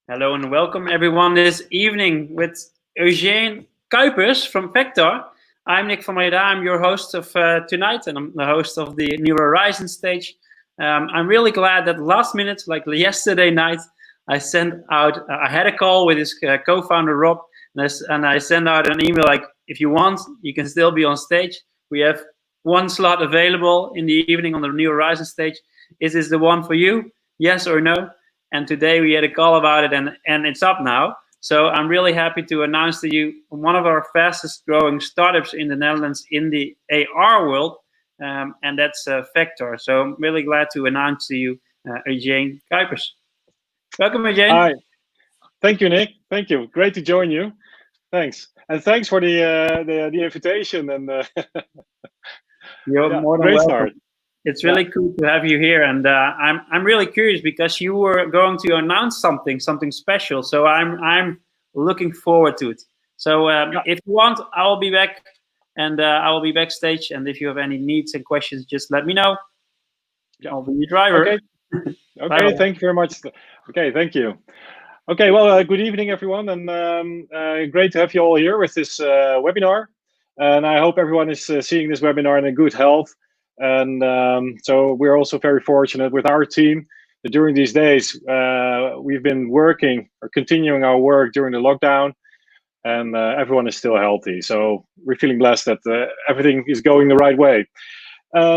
Hello and welcome everyone this evening with Eugene Kuipers from Fectar. I'm Nick van Breda. I'm your host of tonight, and I'm the host of the New Horizons stage. I'm really glad that last minute, like yesterday night, I had a call with his co-founder Rob, and I sent out an email like, if you want, you can still be on stage. We have one slot available in the evening on the New Horizons stage. Is this the one for you? Yes or no? And today we had a call about it, and it's up now. So I'm really happy to announce to you one of our fastest growing startups in the Netherlands in the AR world, and that's Fectar. So I'm really glad to announce to you Eugene Kuipers. Welcome, Eugene. Hi, thank you, Nick. Thank you. Great to join you. Thanks, and thanks for the invitation. And You're yeah, more than great welcome. start. It's Yeah, really cool to have you here, and I'm really curious because you were going to announce something special. So I'm looking forward to it. So yeah, if you want, I will be back, and I will be backstage. And if you have any needs and questions, just let me know. yeah. I'll be your driver. Okay, Bye okay. bye. Thank you very much. Okay, thank you. Okay, well, good evening, everyone, and great to have you all here with this webinar. And I hope everyone is seeing this webinar in a good health. And so we're also very fortunate with our team that during these days we've been working or continuing our work during the lockdown, and everyone is still healthy. So we're feeling blessed that everything is going the right way.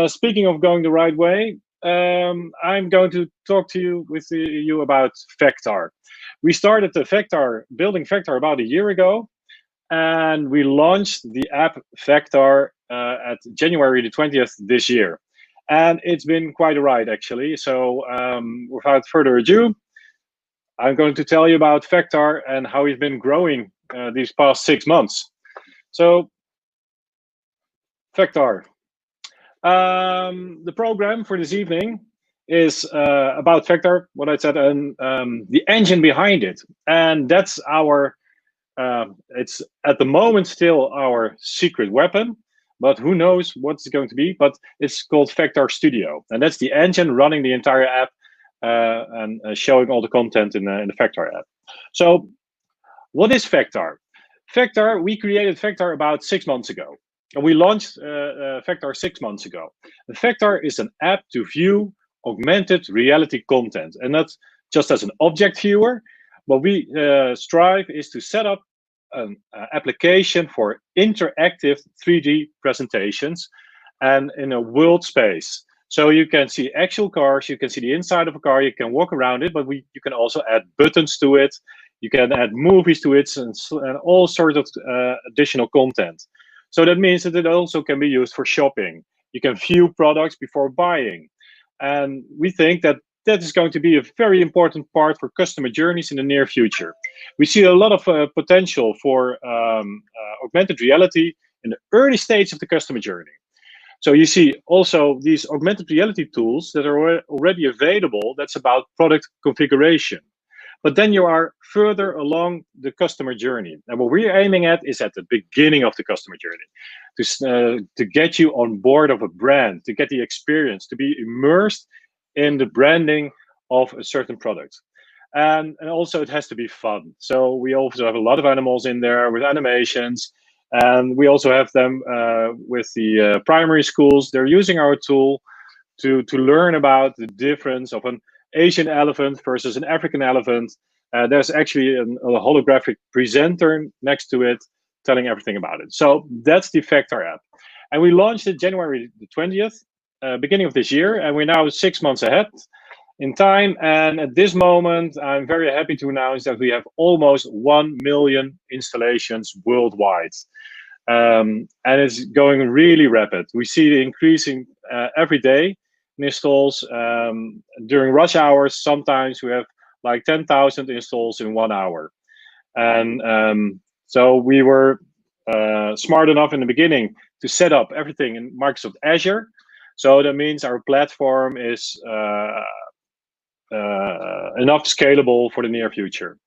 Speaking of going the right way, I'm going to talk to you about Fectar. We started the building Fectar about a year ago, and we launched the app Fectar at January the 20th this year. And it's been quite a ride, actually. So without further ado, I'm going to tell you about Fectar and how we've been growing these past 6 months. So Fectar. The program for this evening is about Fectar, what I said, and the engine behind it. And that's it's at the moment still our secret weapon, but who knows what it's going to be. But it's called Fectar Studio. And that's the engine running the entire app and showing all the content in the Fectar app. So what is Fectar? We created Fectar about 6 months ago. And we launched Fectar 6 months ago. Fectar is an app to view augmented reality content, and not just as an object viewer. What we strive is to set up an application for interactive 3D presentations and in a world space. So you can see actual cars, you can see the inside of a car, you can walk around it, but you can also add buttons to it, you can add movies to it, and all sorts of additional content. So that means that it also can be used for shopping. You can view products before buying. And we think that that is going to be a very important part for customer journeys in the near future. We see a lot of potential for augmented reality in the early stage of the customer journey. So you see also these augmented reality tools that are already available. That's about product configuration. But then you are further along the customer journey. And what we're aiming at is at the beginning of the customer journey, to get you on board of a brand, to get the experience, to be immersed in the branding of a certain product. And also it has to be fun. So we also have a lot of animals in there with animations. And we also have them with the primary schools. They're using our tool to learn about the difference of an Asian elephant versus an African elephant. There's actually a holographic presenter next to it telling everything about it. So that's the Fectar app. And we launched it January the 20th, beginning of this year, and we're now 6 months ahead in time. And at this moment, I'm very happy to announce that we have almost 1 million installations worldwide. And it's going really rapid. We see it increasing every day in installs. During rush hours, sometimes we have like 10,000 installs in 1 hour. And so we were smart enough in the beginning to set up everything in Microsoft Azure. So that means our platform is enough scalable for the near future.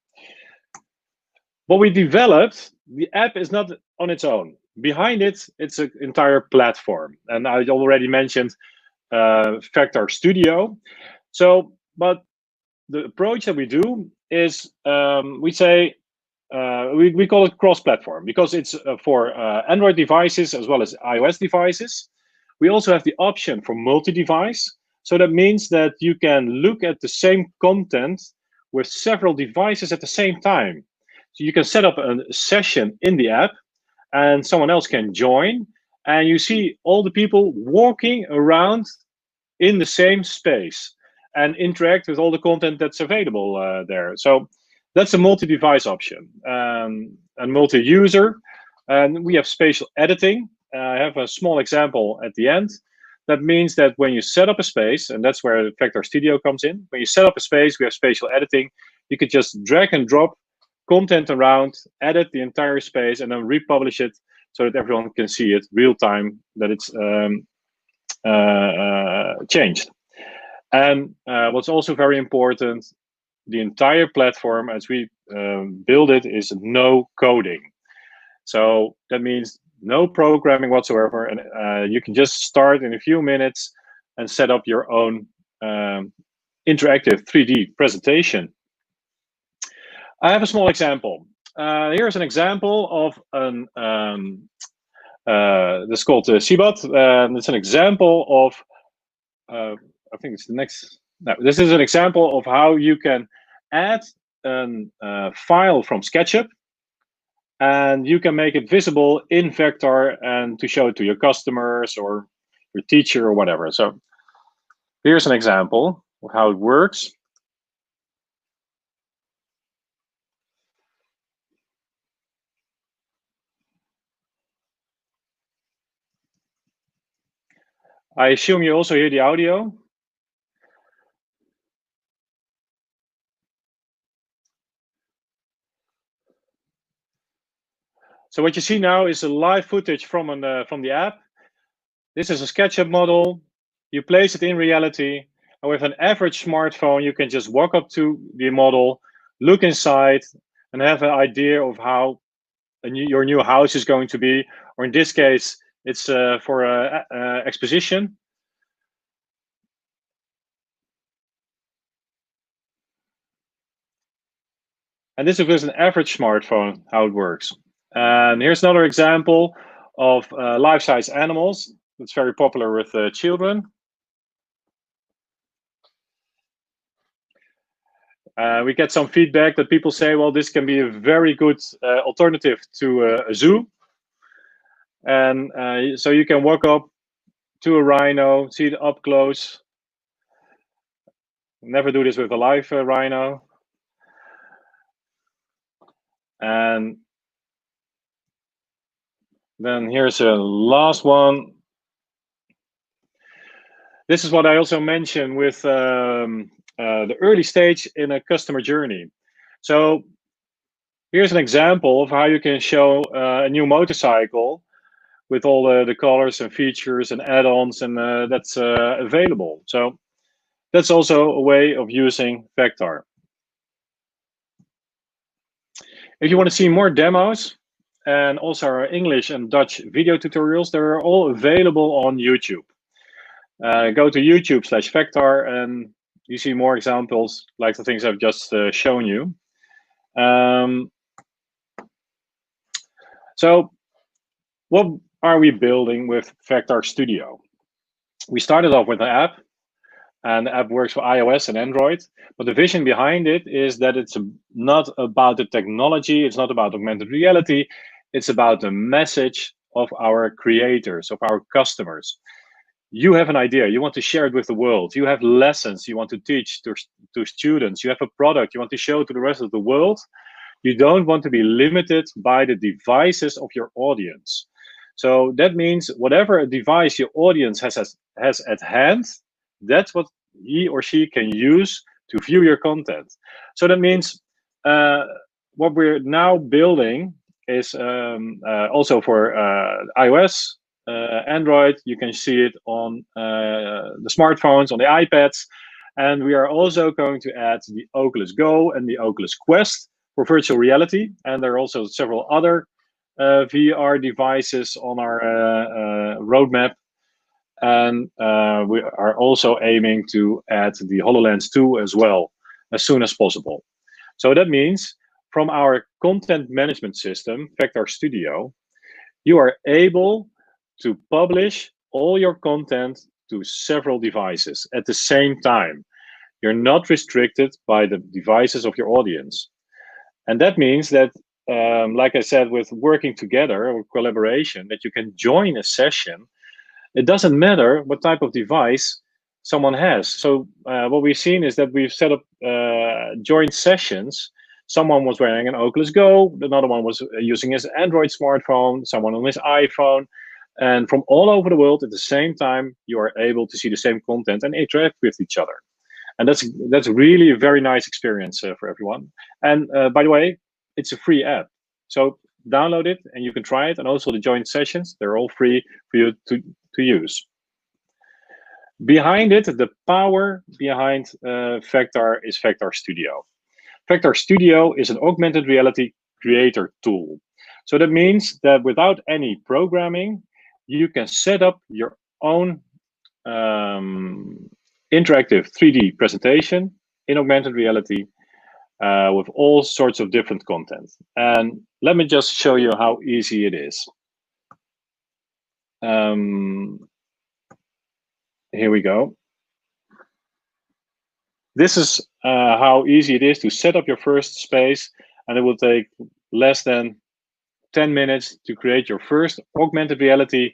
What we developed, the app is not on its own. Behind it, it's an entire platform. And I already mentioned Fectar Studio. So, but the approach that we do is we say we call it cross-platform because it's for Android devices as well as iOS devices. We also have the option for multi-device. So that means that you can look at the same content with several devices at the same time. So you can set up a session in the app and someone else can join, and you see all the people walking around in the same space and interact with all the content that's available there. So that's a multi-device option and multi-user. And we have spatial editing. I have a small example at the end. That means that when you set up a space, and that's where Fectar Studio comes in, when you set up a space, we have spatial editing. You could just drag and drop content around, edit the entire space, and then republish it so that everyone can see it real time, that it's changed. And what's also very important, the entire platform as we build it is no coding. So that means no programming whatsoever, and you can just start in a few minutes and set up your own interactive 3D presentation. I have a small example. Here's an example of an this is called Cbot, and it's an example of I think it's the next. No, this is an example of how you can add a file from SketchUp, and you can make it visible in Fectar and to show it to your customers or your teacher or whatever. So here's an example of how it works. I assume you also hear the audio. So what you see now is a live footage from the app. This is a SketchUp model. You place it in reality, and with an average smartphone, you can just walk up to the model, look inside, and have an idea of how your new house is going to be. Or in this case, it's for an exposition. And this is with an average smartphone, how it works. And here's another example of life-size animals. It's very popular with children. We get some feedback that people say, well, this can be a very good alternative to a zoo. And so you can walk up to a rhino, see it up close. Never do this with a live rhino. And then here's a last one. This is what I also mentioned with the early stage in a customer journey. So here's an example of how you can show a new motorcycle with all the colors and features and add-ons, and that's available. So that's also a way of using Fectar. If you want to see more demos and also our English and Dutch video tutorials, they're all available on YouTube. Go to YouTube/Fectar and you see more examples like the things I've just shown you. So what are we building with Fectar Studio? We started off with an app, and the app works for iOS and Android. But the vision behind it is that it's not about the technology, it's not about augmented reality, it's about the message of our creators, of our customers. You have an idea, you want to share it with the world. You have lessons you want to teach to students. You have a product you want to show to the rest of the world. You don't want to be limited by the devices of your audience. So that means whatever a device your audience has at hand, that's what he or she can use to view your content. So that means what we're now building is also for iOS, Android. You can see it on the smartphones, on the iPads. And we are also going to add the Oculus Go and the Oculus Quest for virtual reality. And there are also several other VR devices on our roadmap. And we are also aiming to add the HoloLens 2 as well, as soon as possible. So that means from our content management system, Fectar Studio, you are able to publish all your content to several devices at the same time. You're not restricted by the devices of your audience. And that means that, like I said, with working together or collaboration, that you can join a session. It doesn't matter what type of device someone has. So what we've seen is that we've set up joint sessions. Someone was wearing an Oculus Go, another one was using his Android smartphone, someone on his iPhone. And from all over the world at the same time, you are able to see the same content and interact with each other. And that's really a very nice experience for everyone. And by the way, it's a free app. So download it and you can try it. And also the joint sessions, they're all free for you to use. Behind it, the power behind Fectar is Fectar Studio. Fectar Studio is an augmented reality creator tool. So that means that without any programming, you can set up your own interactive 3D presentation in augmented reality with all sorts of different content. And let me just show you how easy it is. Here we go. This is how easy it is to set up your first space, and it will take less than 10 minutes to create your first augmented reality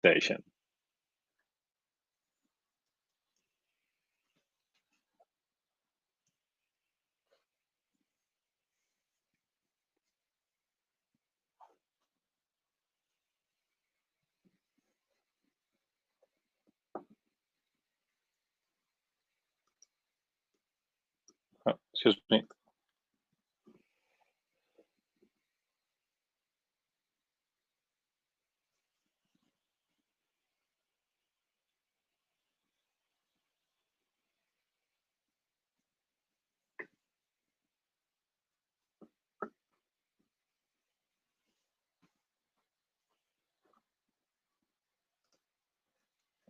presentation. Oh, excuse me.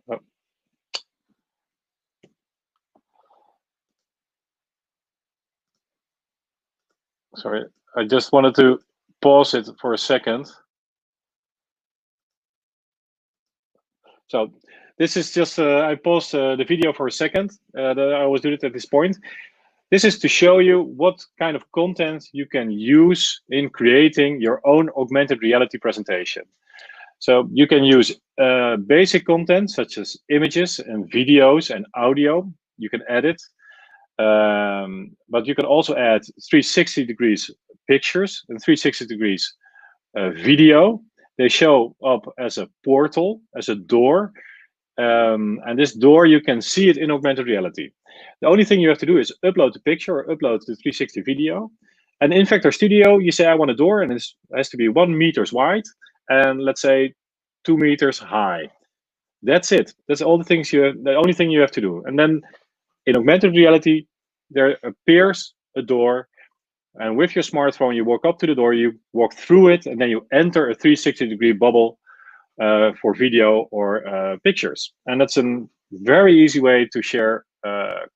Oh. Sorry, I just wanted to pause it for a second. So this is just, I paused the video for a second. I always do it at this point. This is to show you what kind of content you can use in creating your own augmented reality presentation. So you can use basic content such as images and videos and audio. You can edit, but you can also add 360 degrees pictures and 360 degrees video. They show up as a portal, as a door. And this door, you can see it in augmented reality. The only thing you have to do is upload the picture or upload the 360 video. And in Fectar Studio, you say, I want a door, and it has to be 1 meter wide and let's say 2 meters high. That's it. That's all the things you have, the only thing you have to do. And then in augmented reality, there appears a door. And with your smartphone, you walk up to the door, you walk through it, and then you enter a 360-degree bubble for video or pictures. And that's a very easy way to share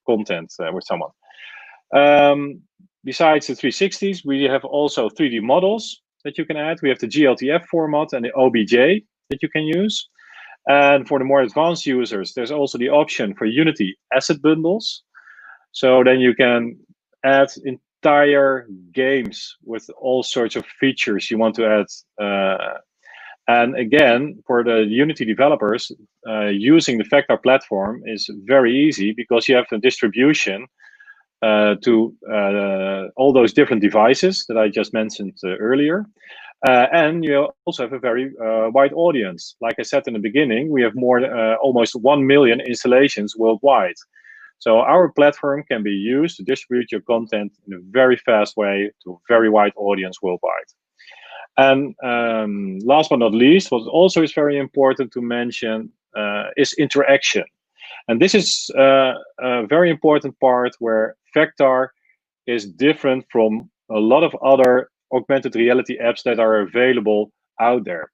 content with someone. Besides the 360s, we have also 3D models that you can add. We have the GLTF format and the OBJ that you can use. And for the more advanced users, there's also the option for Unity asset bundles. So then you can add entire games with all sorts of features you want to add. And again, for the Unity developers, using the Fectar platform is very easy because you have a distribution to all those different devices that I just mentioned earlier. And you also have a very wide audience. Like I said in the beginning, we have more almost 1 million installations worldwide. So our platform can be used to distribute your content in a very fast way to a very wide audience worldwide. And last but not least, what also is very important to mention is interaction. And this is a very important part where Fectar is different from a lot of other augmented reality apps that are available out there.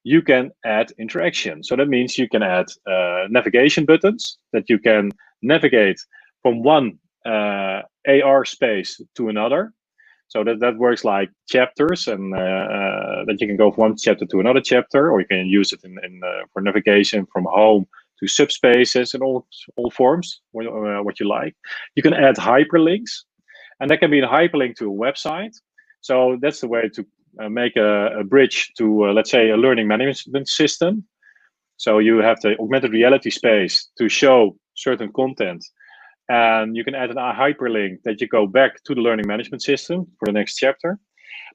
You can add interaction. So that means you can add navigation buttons that you can navigate from one AR space to another. So that works like chapters, and that you can go from one chapter to another chapter, or you can use it for navigation from home to subspaces and all forms, what you like. You can add hyperlinks, and that can be a hyperlink to a website. So that's the way to make a bridge to, let's say, a learning management system. So you have the augmented reality space to show certain content, and you can add a hyperlink that you go back to the learning management system for the next chapter.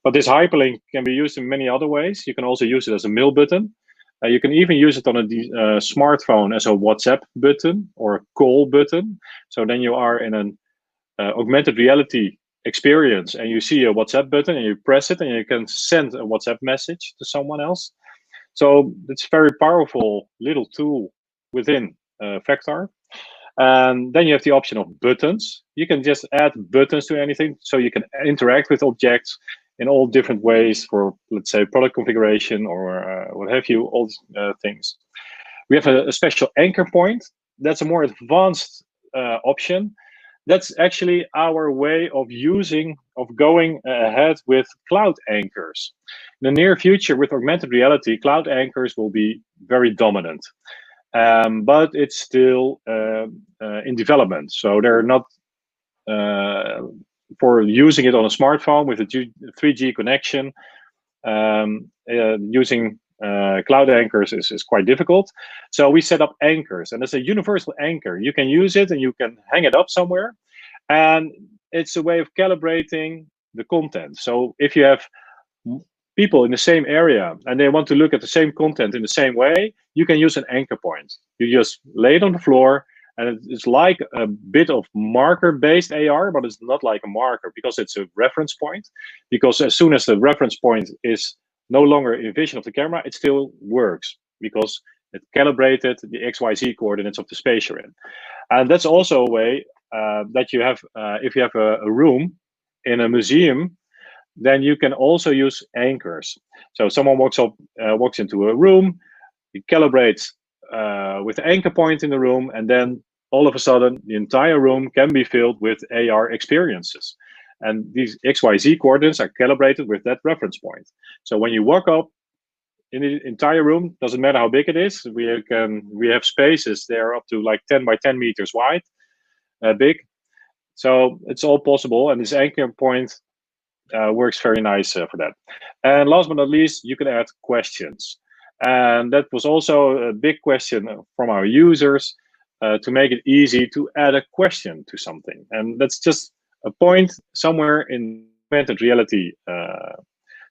But this hyperlink can be used in many other ways. You can also use it as a mail button. You can even use it on a smartphone as a WhatsApp button or a call button. So then you are in an augmented reality experience, and you see a WhatsApp button, and you press it, and you can send a WhatsApp message to someone else. So it's a very powerful little tool within Fectar. And then you have the option of buttons. You can just add buttons to anything, so you can interact with objects in all different ways for, let's say, product configuration or what have you, all things. We have a special anchor point. That's a more advanced option. That's actually our way of going ahead with cloud anchors. In the near future, with augmented reality, cloud anchors will be very dominant. But it's still in development. So they're not for using it on a smartphone with a 3G connection. Using cloud anchors is quite difficult. So we set up anchors, and it's a universal anchor. You can use it and you can hang it up somewhere. And it's a way of calibrating the content. So if you have people in the same area and they want to look at the same content in the same way, you can use an anchor point. You just lay it on the floor, and it's like a bit of marker-based AR, but it's not like a marker because it's a reference point. Because as soon as the reference point is no longer in vision of the camera, it still works because it calibrated the XYZ coordinates of the space you're in. And that's also a way that you have, if you have a room in a museum, then you can also use anchors. So someone walks into a room, he calibrates with the anchor point in the room, and then all of a sudden the entire room can be filled with AR experiences. And these XYZ coordinates are calibrated with that reference point. So when you walk up in the entire room, doesn't matter how big it is, we have spaces there up to like 10 by 10 meters wide, big. So it's all possible, and this anchor point works very nice for that. And last but not least, you can add questions. And that was also a big question from our users, to make it easy to add a question to something. And that's just a point somewhere in augmented reality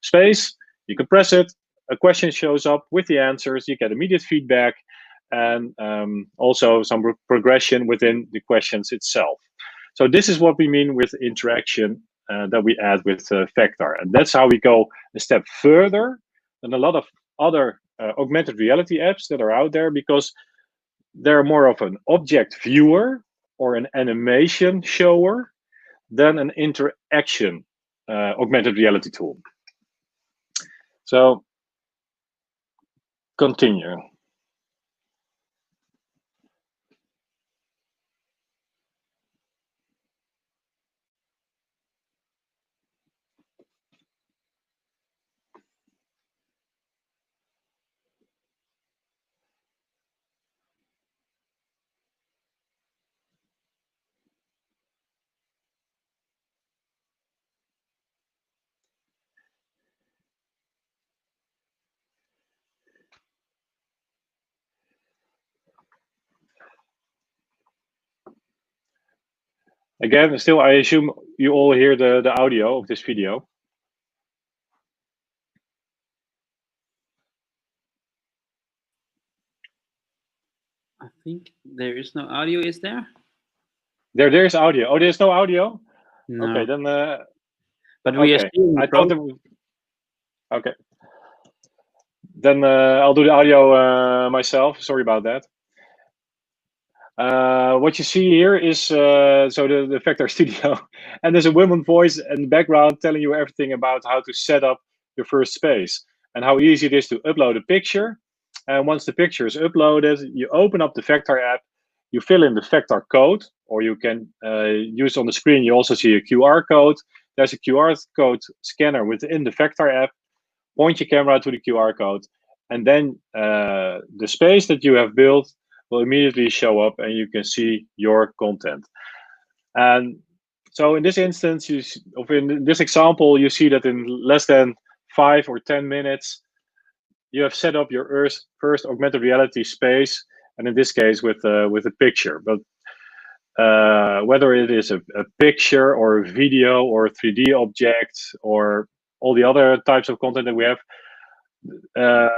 space. You can press it, a question shows up with the answers, you get immediate feedback, and also some progression within the questions itself. So this is what we mean with interaction that we add with Fectar. And that's how we go a step further than a lot of other augmented reality apps that are out there, because they're more of an object viewer or an animation shower than an interaction augmented reality tool. So continue. Again, still, I assume you all hear the audio of this video. I think there is no audio, is there? There's audio. Oh, there's no audio? No. Okay, then... but we okay. are I thought there was... Okay. Then I'll do the audio myself. Sorry about that. What you see here is so the Fectar Studio, and there's a woman voice in the background telling you everything about how to set up your first space and how easy it is to upload a picture. And once the picture is uploaded, you open up the Fectar app, You fill in the Fectar code, or you can use on the screen, you also see a QR code. There's a QR code scanner within the Fectar app. Point your camera to the QR code, and then the space that you have built will immediately show up, and you can see your content. And so in this instance, in this example, you see that in less than 5 or 10 minutes, you have set up your first augmented reality space, and in this case with a picture. But whether it is a picture or a video or a 3D object or all the other types of content that we have,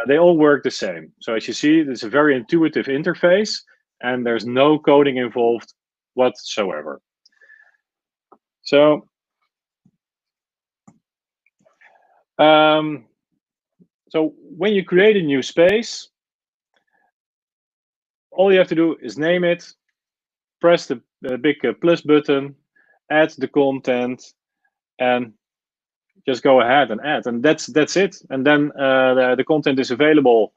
they all work the same. So as you see, it's a very intuitive interface, and there's no coding involved whatsoever. So so when you create a new space, all you have to do is name it, press the big plus button, add the content, and just go ahead and add, and that's it. And then the content is available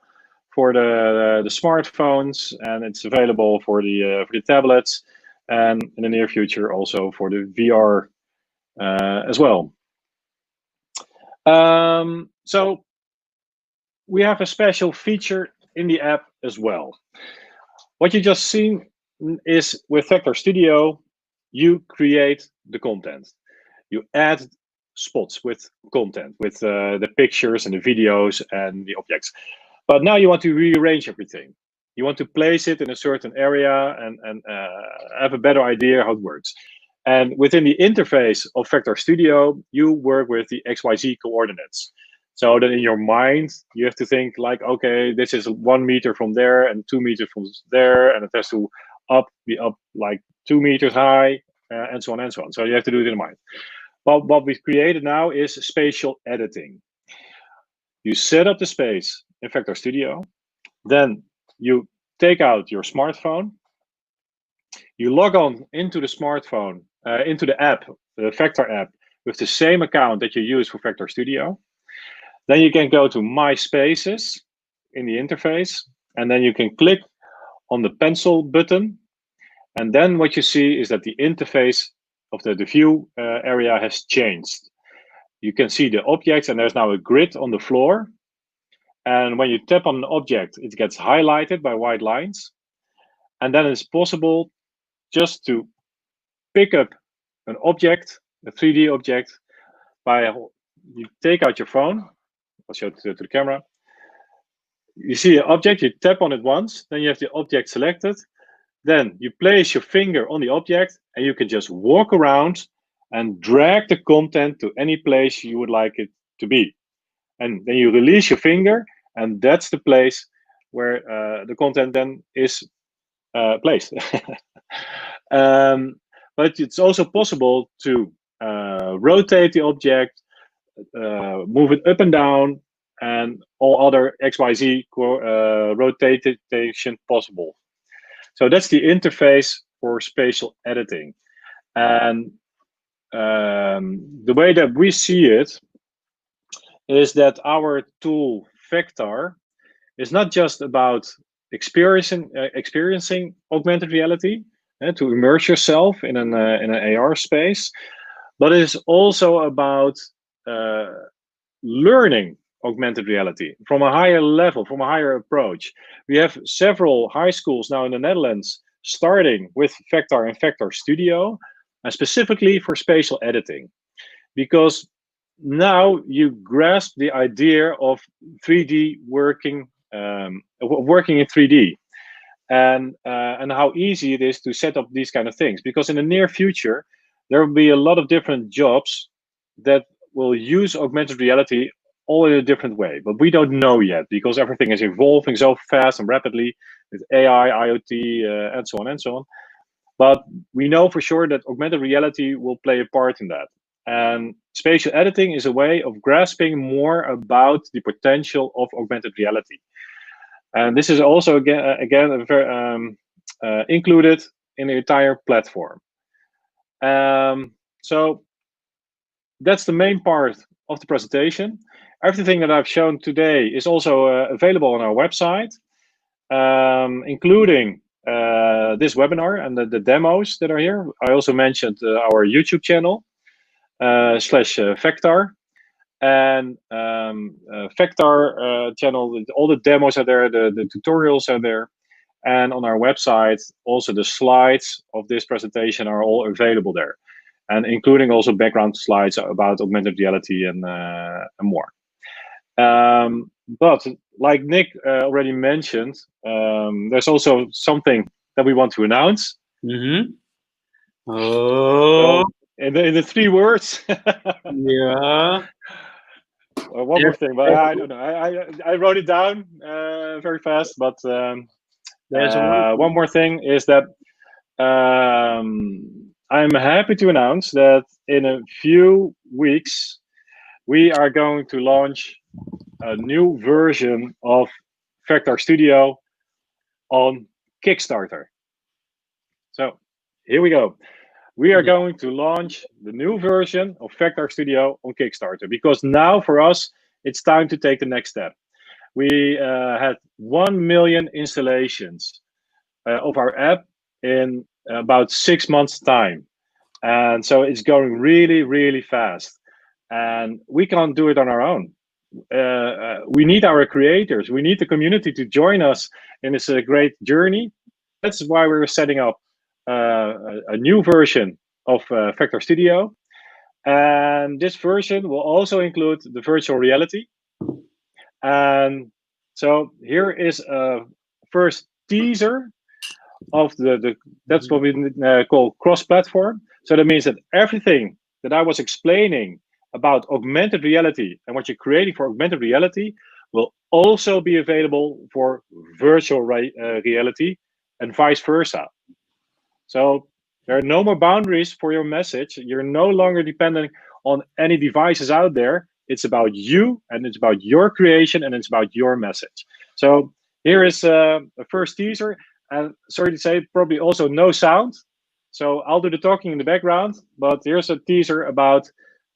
for the smartphones, and it's available for the tablets, and in the near future also for the VR as well. So we have a special feature in the app as well. What you just seen is with Fectar Studio, you create the content. You add spots with content, with the pictures and the videos and the objects. But now you want to rearrange everything. You want to place it in a certain area and have a better idea how it works. And within the interface of Fectar Studio, you work with the XYZ coordinates. So that in your mind, you have to think like, okay, this is 1 meter from there and 2 meters from there, and it has to be up like 2 meters high, and so on and so on. So you have to do it in mind. But what we've created now is spatial editing. You set up the space in Fectar Studio, then you take out your smartphone, you log on into the smartphone, into the app, the Fectar app, with the same account that you use for Fectar Studio. Then you can go to My Spaces in the interface, and then you can click on the pencil button. And then what you see is that the interface of the view area has changed. You can see the objects, and there's now a grid on the floor. And when you tap on an object, it gets highlighted by white lines. And then it's possible just to pick up an object, a 3D object, by you take out your phone. I'll show it to the camera. You see an object, you tap on it once, then you have the object selected. Then you place your finger on the object, and you can just walk around and drag the content to any place you would like it to be. And then you release your finger, and that's the place where the content then is placed. But it's also possible to rotate the object, move it up and down, and all other XYZ rotation possible. So that's the interface for spatial editing. And the way that we see it is that our tool Fectar is not just about experiencing augmented reality, to immerse yourself in an AR space, but it is also about learning augmented reality from a higher level, from a higher approach. We have several high schools now in the Netherlands starting with Fectar and Fectar Studio, and specifically for spatial editing, because now you grasp the idea of 3D working in 3D, and how easy it is to set up these kind of things. Because in the near future, there will be a lot of different jobs that will use augmented reality all in a different way, but we don't know yet because everything is evolving so fast and rapidly with AI, IoT, and so on and so on. But we know for sure that augmented reality will play a part in that. And spatial editing is a way of grasping more about the potential of augmented reality. And this is also again included in the entire platform. So that's the main part of the presentation. Everything that I've shown today is also available on our website, including this webinar and the demos that are here. I also mentioned our YouTube channel slash Fectar. And Fectar channel, all the demos are there, the tutorials are there. And on our website, also the slides of this presentation are all available there. And including also background slides about augmented reality and more. But like Nick already mentioned, there's also something that we want to announce. Mm-hmm. Oh. So in the 3 words. Yeah. One more thing, but I don't know. I wrote it down very fast, but There's one more thing is that I'm happy to announce that in a few weeks we are going to launch a new version of Fectar Studio on Kickstarter. So here we go. We are going to launch the new version of Fectar Studio on Kickstarter, because now for us, it's time to take the next step. We had 1 million installations of our app in about 6 months' time. And so it's going really, really fast. And we can't do it on our own. We need our creators. We need the community to join us in this great journey. That's why we're setting up a new version of Fectar Studio. And this version will also include the virtual reality. And so here is a first teaser of that's what we call cross-platform. So that means that everything that I was explaining about augmented reality and what you're creating for augmented reality will also be available for virtual reality and vice versa. So there are no more boundaries for your message. You're no longer dependent on any devices out there. It's about you, and it's about your creation, and it's about your message. So here is a first teaser. And sorry to say, probably also no sound. So I'll do the talking in the background, but here's a teaser about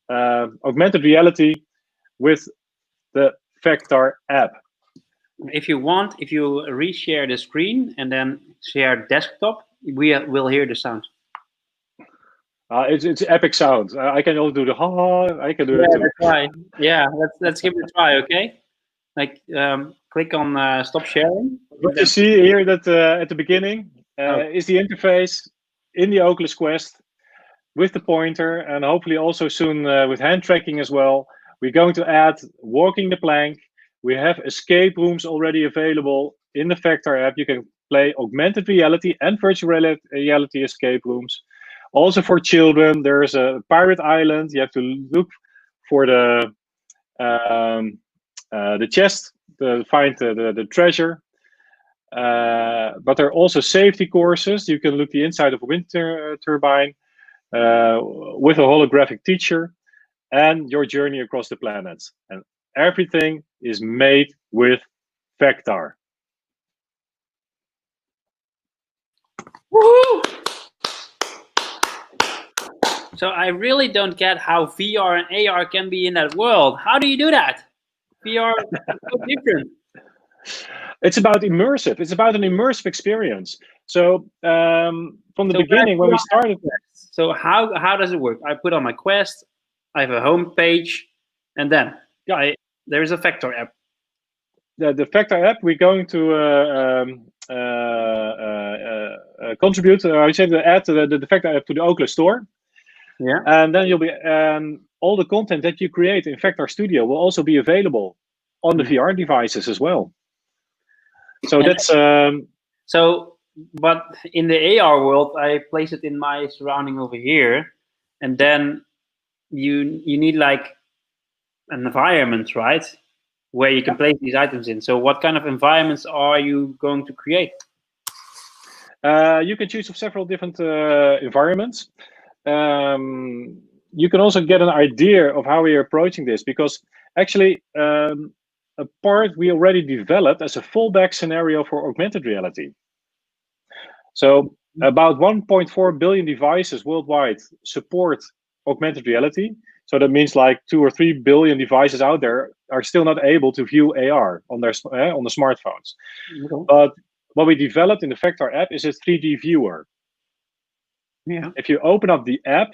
augmented reality with the Fectar app. If you want, if you reshare the screen and then share desktop, we will hear the sound. It's epic sound. I can also do the ha. I can do it too. That's right. Yeah, let's give it a try, okay? Like click on stop sharing. What you see here that at the beginning is the interface in the Oculus Quest with the pointer, and hopefully also soon with hand tracking as well. We're going to add walking the plank. We have escape rooms already available in the Fectar app. You can play augmented reality and virtual reality escape rooms. Also for children, there's a pirate island. You have to look for the chest to find the treasure. But there are also safety courses. You can look the inside of a wind turbine with a holographic teacher, and your journey across the planets. And everything is made with Fectar. Woohoo! So I really don't get how VR and AR can be in that world. How do you do that? VR is so different. It's about immersive. It's about an immersive experience. So from the beginning, when we started. So how does it work? I put on my Quest. I have a home page, and then there is a Fectar app. The Fectar app, we're going to contribute. I said add the Fectar app to the Oculus Store. Yeah. And then you'll be all the content that you create in Fectar Studio will also be available on the VR devices as well. So and that's so. But in the AR world, I place it in my surrounding over here, and then you need like an environment, right, where you can place these items in. So what kind of environments are you going to create? You can choose several different environments. You can also get an idea of how we are approaching this, because actually a part we already developed as a fallback scenario for augmented reality. So about 1.4 billion devices worldwide support augmented reality. So that means like 2 or 3 billion devices out there are still not able to view AR on their on the smartphones. But what we developed in the Fectar app is a 3D viewer. Yeah. If you open up the app,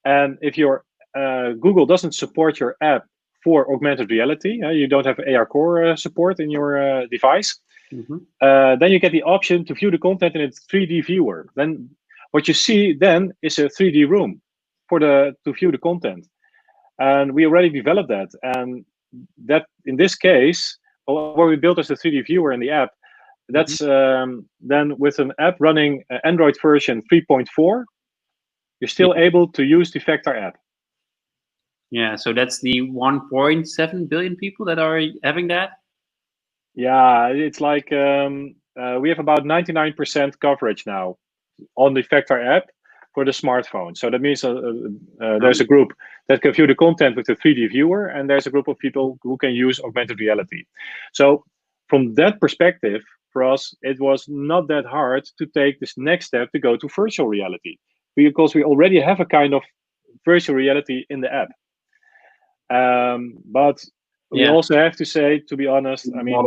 and if your Google doesn't support your app for augmented reality, you don't have AR Core support in your device, then you get the option to view the content in a 3D viewer. Then what you see then is a 3D room to view the content. And we already developed that. And that in this case, what we built as a 3D viewer in the app, that's then with an app running Android version 3.4, you're still able to use the Fectar app. Yeah, so that's the 1.7 billion people that are having that? Yeah, it's like we have about 99% coverage now on the Fectar app for the smartphone. So that means there's a group that can view the content with the 3D viewer, and there's a group of people who can use augmented reality. So from that perspective, for us, it was not that hard to take this next step to go to virtual reality, because we already have a kind of virtual reality in the app. But we also have to say, to be honest, I mean,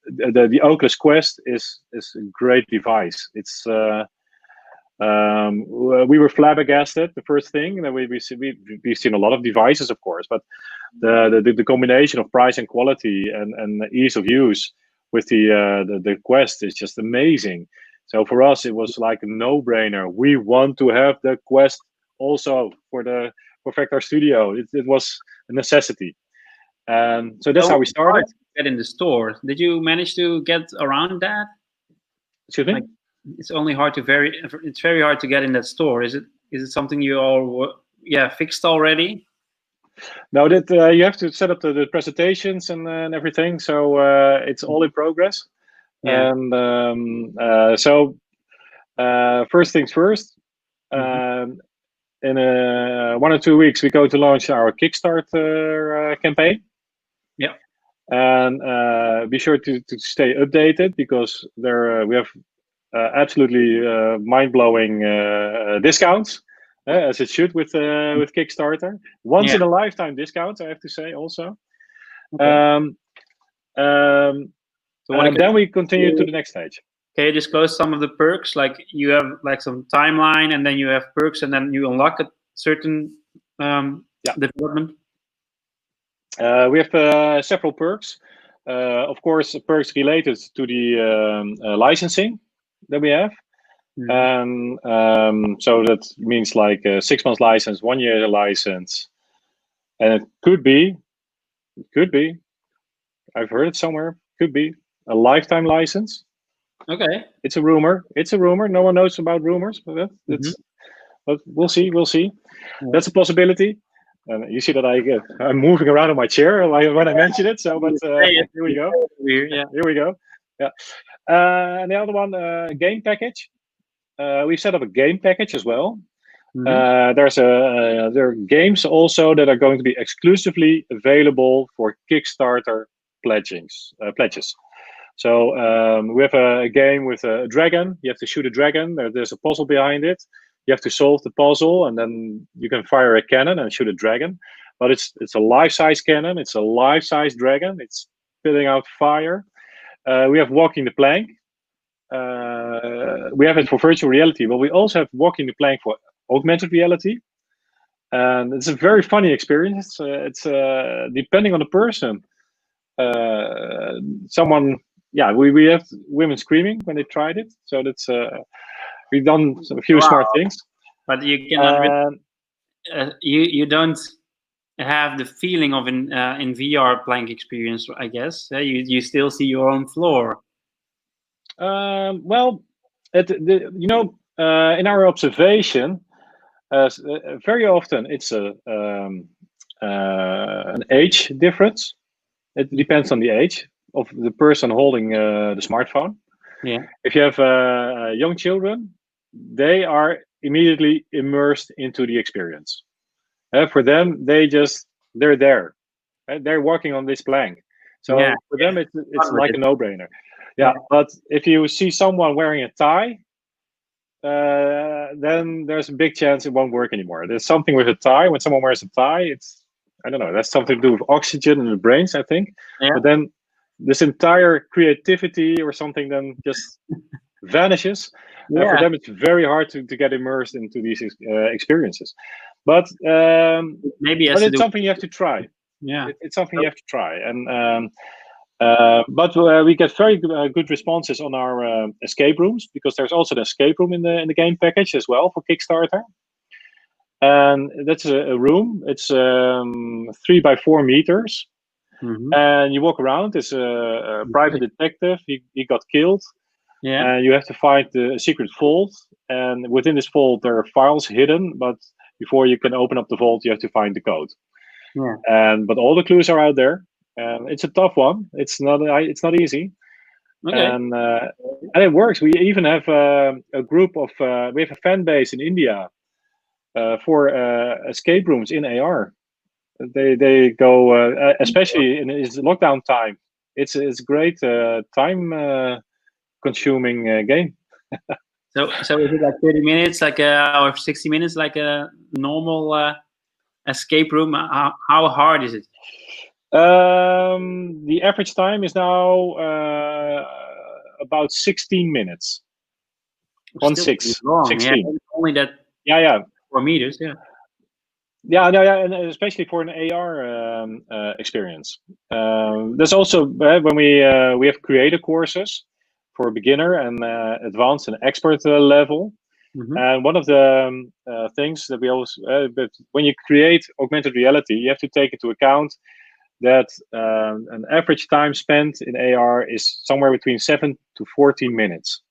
the Oculus Quest is a great device. It's we were flabbergasted the first thing. We've seen a lot of devices, of course, but the combination of price and quality and ease of use with the Quest is just amazing. So for us, it was like a no-brainer. We want to have the Quest also for Fectar Studio. It was a necessity. So that's how we started. Get in the store. Did you manage to get around that? Excuse me? Like, it's only hard to it's very hard to get in that store. Is it something you all fixed already? No, that you have to set up the presentations and everything. So it's all in progress. Yeah. And so first things first. In 1 or 2 weeks, we're going to launch our Kickstarter campaign. Yeah. And be sure to stay updated, because there we have absolutely mind-blowing discounts, as it should with Kickstarter. Once in a lifetime discounts, I have to say also. Okay. So then we continue to the next stage. Can you disclose some of the perks? Like you have like some timeline, and then you have perks, and then you unlock a certain development. We have several perks. Of course, perks related to the licensing that we have. And so that means like a 6 months license, 1 year license, and it could be, I've heard it somewhere, could be a lifetime license. Okay. It's a rumor. No one knows about rumors, but but we'll see. Yeah. That's a possibility. And you see that I'm moving around on my chair when I mention it. So, but here we go. Here we go. Yeah. And the other one, game package. We set up a game package as well. There are games also that are going to be exclusively available for Kickstarter pledges. So we have a game with a dragon. You have to shoot a dragon. There's a puzzle behind it. You have to solve the puzzle, and then you can fire a cannon and shoot a dragon. But it's a life-size cannon. It's a life-size dragon. It's spitting out fire. We have walking the plank. We have it for virtual reality, but we also have walking the plank for augmented reality. And it's a very funny experience. It's depending on the person. We have women screaming when they tried it. So that's we've done a few smart things. But you cannot. You don't have the feeling of in VR plank experience, I guess. You still see your own floor. Well, in our observation, very often it's an age difference. It depends on the age of the person holding the smartphone. Yeah. If you have young children, they are immediately immersed into the experience. For them, they're there. They're walking on this plank. So for them, it's like a no-brainer. Yeah, but if you see someone wearing a tie, then there's a big chance it won't work anymore. There's something with a tie. When someone wears a tie, I don't know, that's something to do with oxygen in the brains, I think. Yeah. But then this entire creativity or something then just vanishes. For them, it's very hard to get immersed into these experiences. But maybe it's something you have to try. Yeah, it's something you have to try. And but we get very good responses on our escape rooms, because there's also an escape room in the game package as well for Kickstarter. And that's a room. It's 3 by 4 meters. And you walk around. There's a private detective. He got killed. Yeah. And you have to find the secret vault. And within this vault, there are files hidden. But before you can open up the vault, you have to find the code. Yeah. But all the clues are out there. It's a tough one. It's not easy. Okay. And it works. We even have a group of we have a fan base in India for escape rooms in AR. They go especially in this lockdown time. It's a great time consuming game. So is it like 30 minutes, or 60 minutes, like a normal escape room? How hard is it? The average time is now about 16 minutes. 16. Yeah, only that. Yeah. 4 meters. Yeah. Yeah, and especially for an AR experience. There's also when we have creator courses for beginner and advanced and expert level. And one of the things that we always, but when you create augmented reality, you have to take into account that an average time spent in AR is somewhere between 7 to 14 minutes.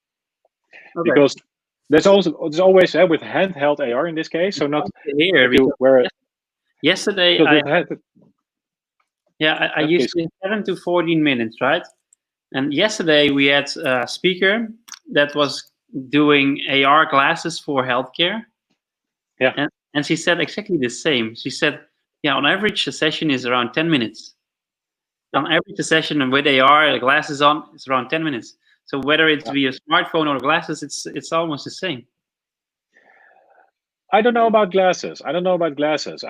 Okay. Because there's always with handheld AR in this case, so not here. Yesterday, I used 7 to 14 minutes, right? And yesterday we had a speaker that was doing AR glasses for healthcare. Yeah. And she said exactly the same. She said, yeah, on average, a session is around 10 minutes. On average, a session with AR glasses on is around 10 minutes. So whether it's via smartphone or glasses, it's almost the same. I don't know about glasses. I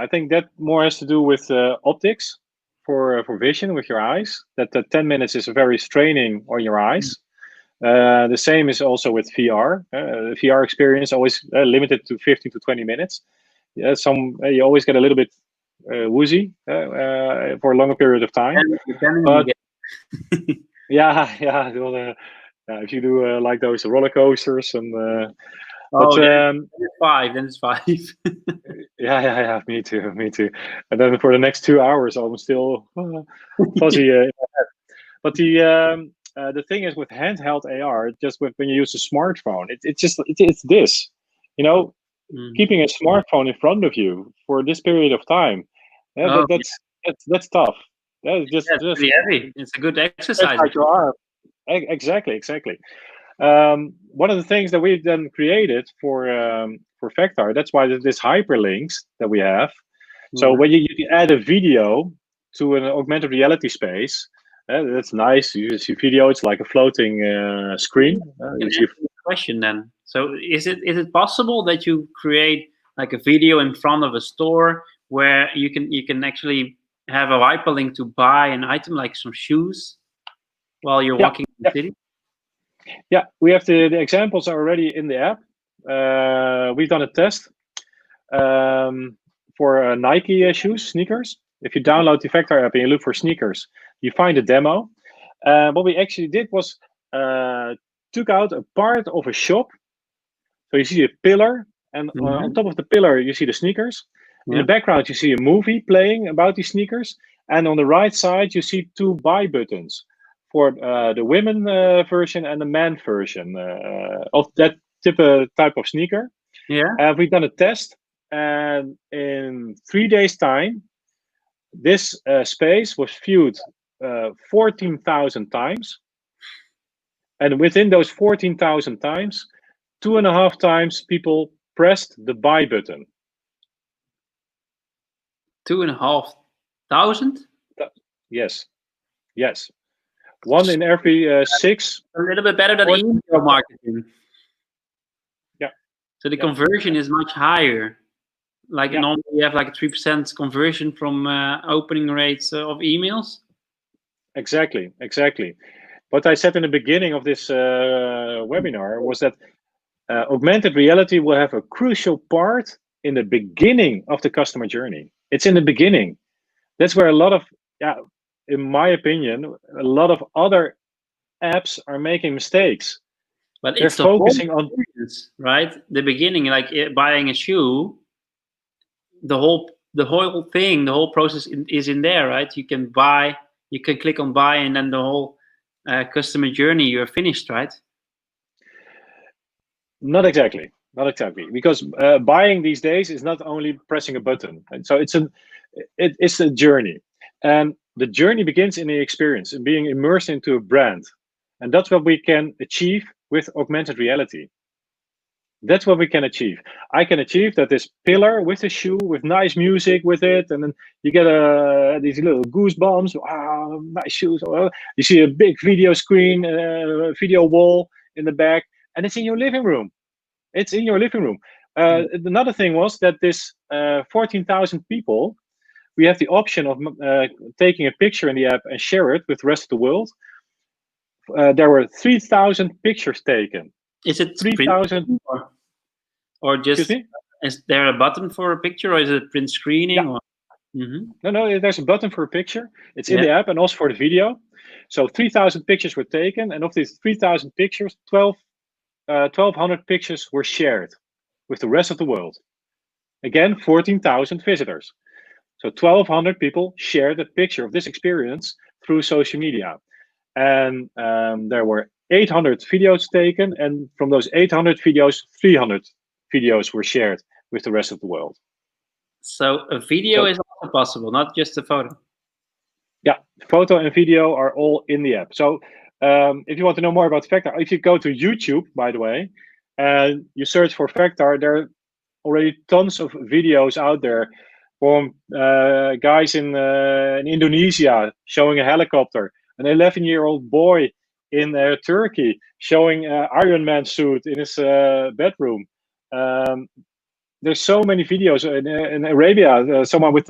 think that more has to do with optics for vision with your eyes. That 10 minutes is very straining on your eyes. The same is also with VR. The VR experience always limited to 15 to 20 minutes. Yeah, you always get a little bit woozy for a longer period of time. But if you do like those roller coasters and. Then it's 5. Yeah. Me too. And then for the next 2 hours, I'm still fuzzy in my head. But the thing is with handheld AR, just when you use a smartphone, it's this, keeping a smartphone in front of you for this period of time. That's tough. That's just pretty heavy. It's a good exercise. Exactly. One of the things that we've then created for Fectar, that's why this hyperlinks that we have. So when you add a video to an augmented reality space, that's nice. You see video; it's like a floating screen. Question then. So is it possible that you create like a video in front of a store where you can actually have a hyperlink to buy an item like some shoes while you're walking in the city? Yeah, we have the examples are already in the app. We've done a test for Nike sneakers. If you download the Fectar app and you look for sneakers, you find a demo. What we actually did was took out a part of a shop. So you see a pillar, and on top of the pillar, you see the sneakers. In the background, you see a movie playing about these sneakers. And on the right side, you see 2 buy buttons for the women version and the man version of that type of sneaker. Yeah. We've done a test, and in 3 days' time, this space was viewed 14,000 times. And within those 14,000 times, 2.5 times people pressed the buy button. 2,500? Yes. 1 in every 6. A little bit better than email marketing. Yeah. So the conversion is much higher. Like normally you have like a 3% conversion from opening rates of emails. Exactly. What I said in the beginning of this webinar was that augmented reality will have a crucial part in the beginning of the customer journey. It's in the beginning. That's where a lot of, yeah, in my opinion, a lot of other apps are making mistakes. But They're it's the whole focusing on, experience, right? The beginning, like buying a shoe, the whole thing, the whole process is in there, right? You can buy, you can click on buy, and then the whole customer journey, you're finished, right? not exactly, because buying these days is not only pressing a button, and so it's a journey, and the journey begins in the experience and being immersed into a brand, and that's what we can achieve with augmented reality. That's what we can achieve. I can achieve that this pillar with the shoe, with nice music with it, and then you get these little goosebumps. Wow, nice shoes. You see a big video screen, video wall in the back, and it's in your living room. It's in your living room. Another thing was that this 14,000 people, we have the option of taking a picture in the app and share it with the rest of the world. There were 3,000 pictures taken. Is it 3,000. or Excuse just, me? is there a button for a picture, or is it print screening? Yeah. Or? Mm-hmm. No, there's a button for a picture. It's in Yeah. the app and also for the video. So 3,000 pictures were taken, and of these 3,000 pictures, 1,200 pictures were shared with the rest of the world. Again, 14,000 visitors. So 1,200 people shared a picture of this experience through social media. And there were 800 videos taken, and from those 800 videos, 300 videos were shared with the rest of the world. So a video So, is also possible, not just a photo. yeah, photo and video are all in the app. So if you want to know more about Fectar, if you go to YouTube, by the way, and you search for Fectar, there are already tons of videos out there from guys in Indonesia showing a helicopter, an 11-year-old boy in Turkey showing an Iron Man suit in his bedroom. There's so many videos in Arabia. Someone with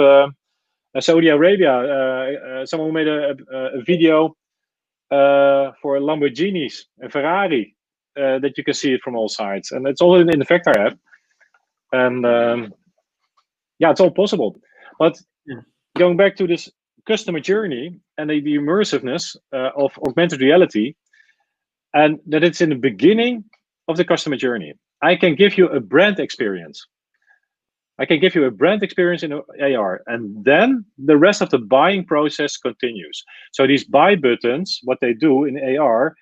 Saudi Arabia, someone who made a video for Lamborghinis and Ferrari that you can see it from all sides, and it's all in the Fectar app. And yeah, it's all possible. But going back to this customer journey and the immersiveness of augmented reality, and that it's in the beginning of the customer journey. I can give you a brand experience. I can give you a brand experience in AR, and then the rest of the buying process continues. So these buy buttons, what they do in AR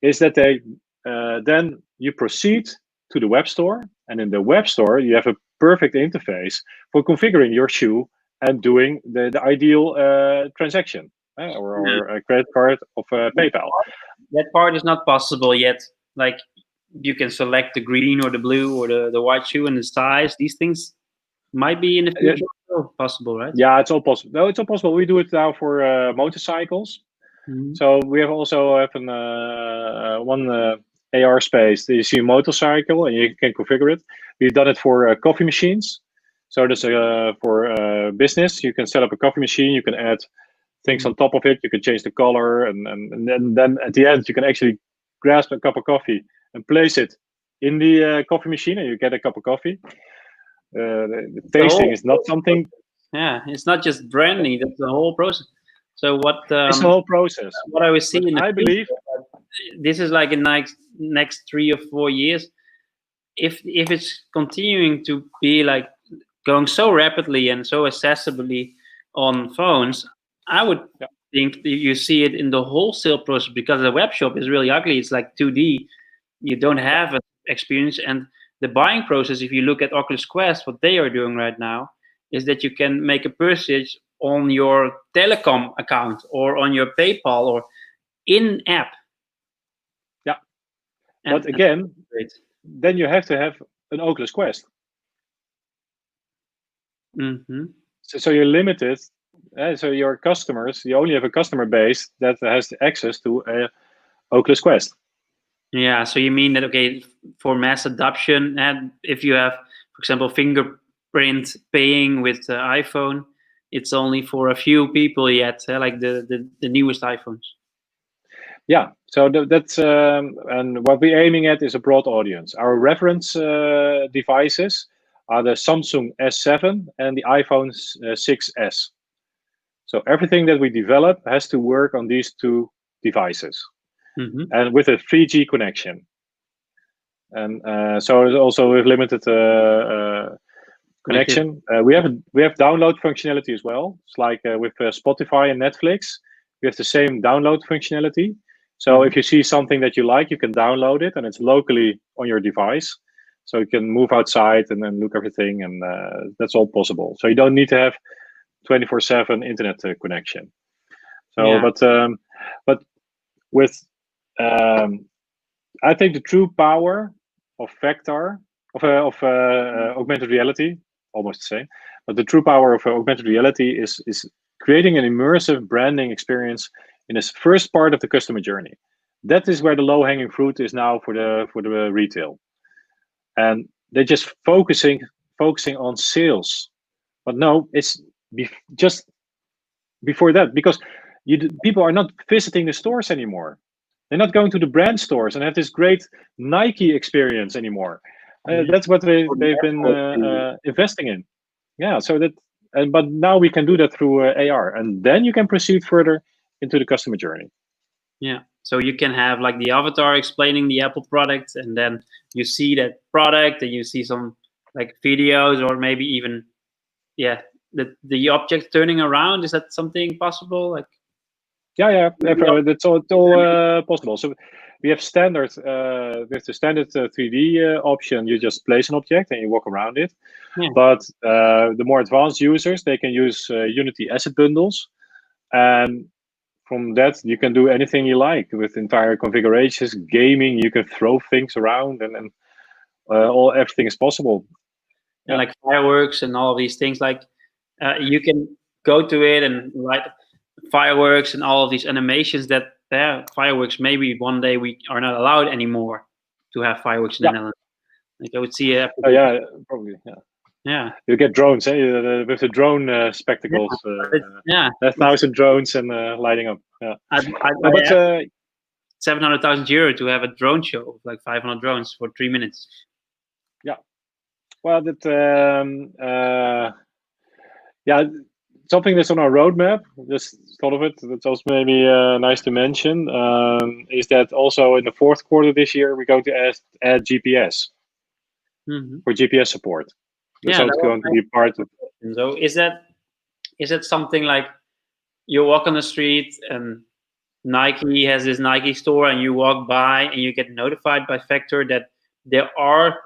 is that they then you proceed to the web store, and in the web store you have a perfect interface for configuring your shoe and doing the ideal transaction or a credit card of PayPal. That part is not possible yet. Like, you can select the green or the blue or the white shoe and the size. These things might be in the future still possible, right? Yeah, it's all possible. No, it's all possible. We do it now for motorcycles. Mm-hmm. So we have also have an one AR space. You see a motorcycle and you can configure it. We've done it for coffee machines. So there's for business. You can set up a coffee machine. You can add things on top of it. You can change the color, and then at the end you can actually grasp a cup of coffee and place it in the coffee machine, and you get a cup of coffee. The tasting is not something. Yeah, it's not just branding. That's the whole process. So what? It's the whole process. What I was seeing, I believe this is like in next 3 or 4 years. If it's continuing to be like going so rapidly and so accessibly on phones, I would think that you see it in the wholesale process, because the web shop is really ugly. It's like 2D. You don't have an experience. And the buying process, if you look at Oculus Quest, what they are doing right now is that you can make a purchase on your telecom account or on your PayPal or in app. Yeah. But again, then you have to have an Oculus Quest. Mm-hmm. So you're limited. So your customers, you only have a customer base that has access to a Oculus Quest. Yeah. So you mean that, okay, for mass adoption, and if you have, for example, fingerprint paying with the iPhone, it's only for a few people yet, like the newest iPhones. Yeah, so that's and what we're aiming at is a broad audience. Our reference devices are the Samsung S7 and the iPhone 6s. So everything that we develop has to work on these two devices, and with a 3G connection. And so also with limited connection, we have download functionality as well. It's like with Spotify and Netflix, we have the same download functionality. So if you see something that you like, you can download it, and it's locally on your device. So you can move outside and then look everything, and that's all possible. So you don't need to have 24/7 internet connection. So, but with I think the true power of Fectar of augmented reality, almost the same, but the true power of augmented reality is creating an immersive branding experience in this first part of the customer journey. That is where the low-hanging fruit is now for the retail, and they're just focusing on sales. But no, it's just before that, because people are not visiting the stores anymore. They're not going to the brand stores and have this great Nike experience anymore. That's what they've been investing in. Yeah, so that, but now we can do that through AR, and then you can proceed further into the customer journey. Yeah, so you can have like the avatar explaining the Apple product, and then you see that product, and you see some like videos, or maybe even, yeah, the object turning around. Is that something possible? Like, yeah, that's all possible. So we have standard with the standard 3D option. You just place an object and you walk around it. Yeah. But the more advanced users, they can use Unity asset bundles, and from that you can do anything you like with entire configurations. Gaming, you can throw things around, and everything is possible. And like fireworks and all of these things, like you can go to it and write fireworks and all of these animations that fireworks, maybe one day we are not allowed anymore to have fireworks in the Netherlands. Like I would see yeah, probably, yeah. You get drones, with the drone spectacles. Yeah, 1,000 drones and lighting up. Yeah, but 700,000 euro to have a drone show of like 500 drones for 3 minutes. Yeah, well, that something that's on our roadmap. Just thought of it. That's also maybe nice to mention. Is that also in the fourth quarter this year we're going to add GPS for GPS support. Yeah, so it's going to be part of. So is that something like you walk on the street and Nike has this Nike store, and you walk by and you get notified by Fectar that there are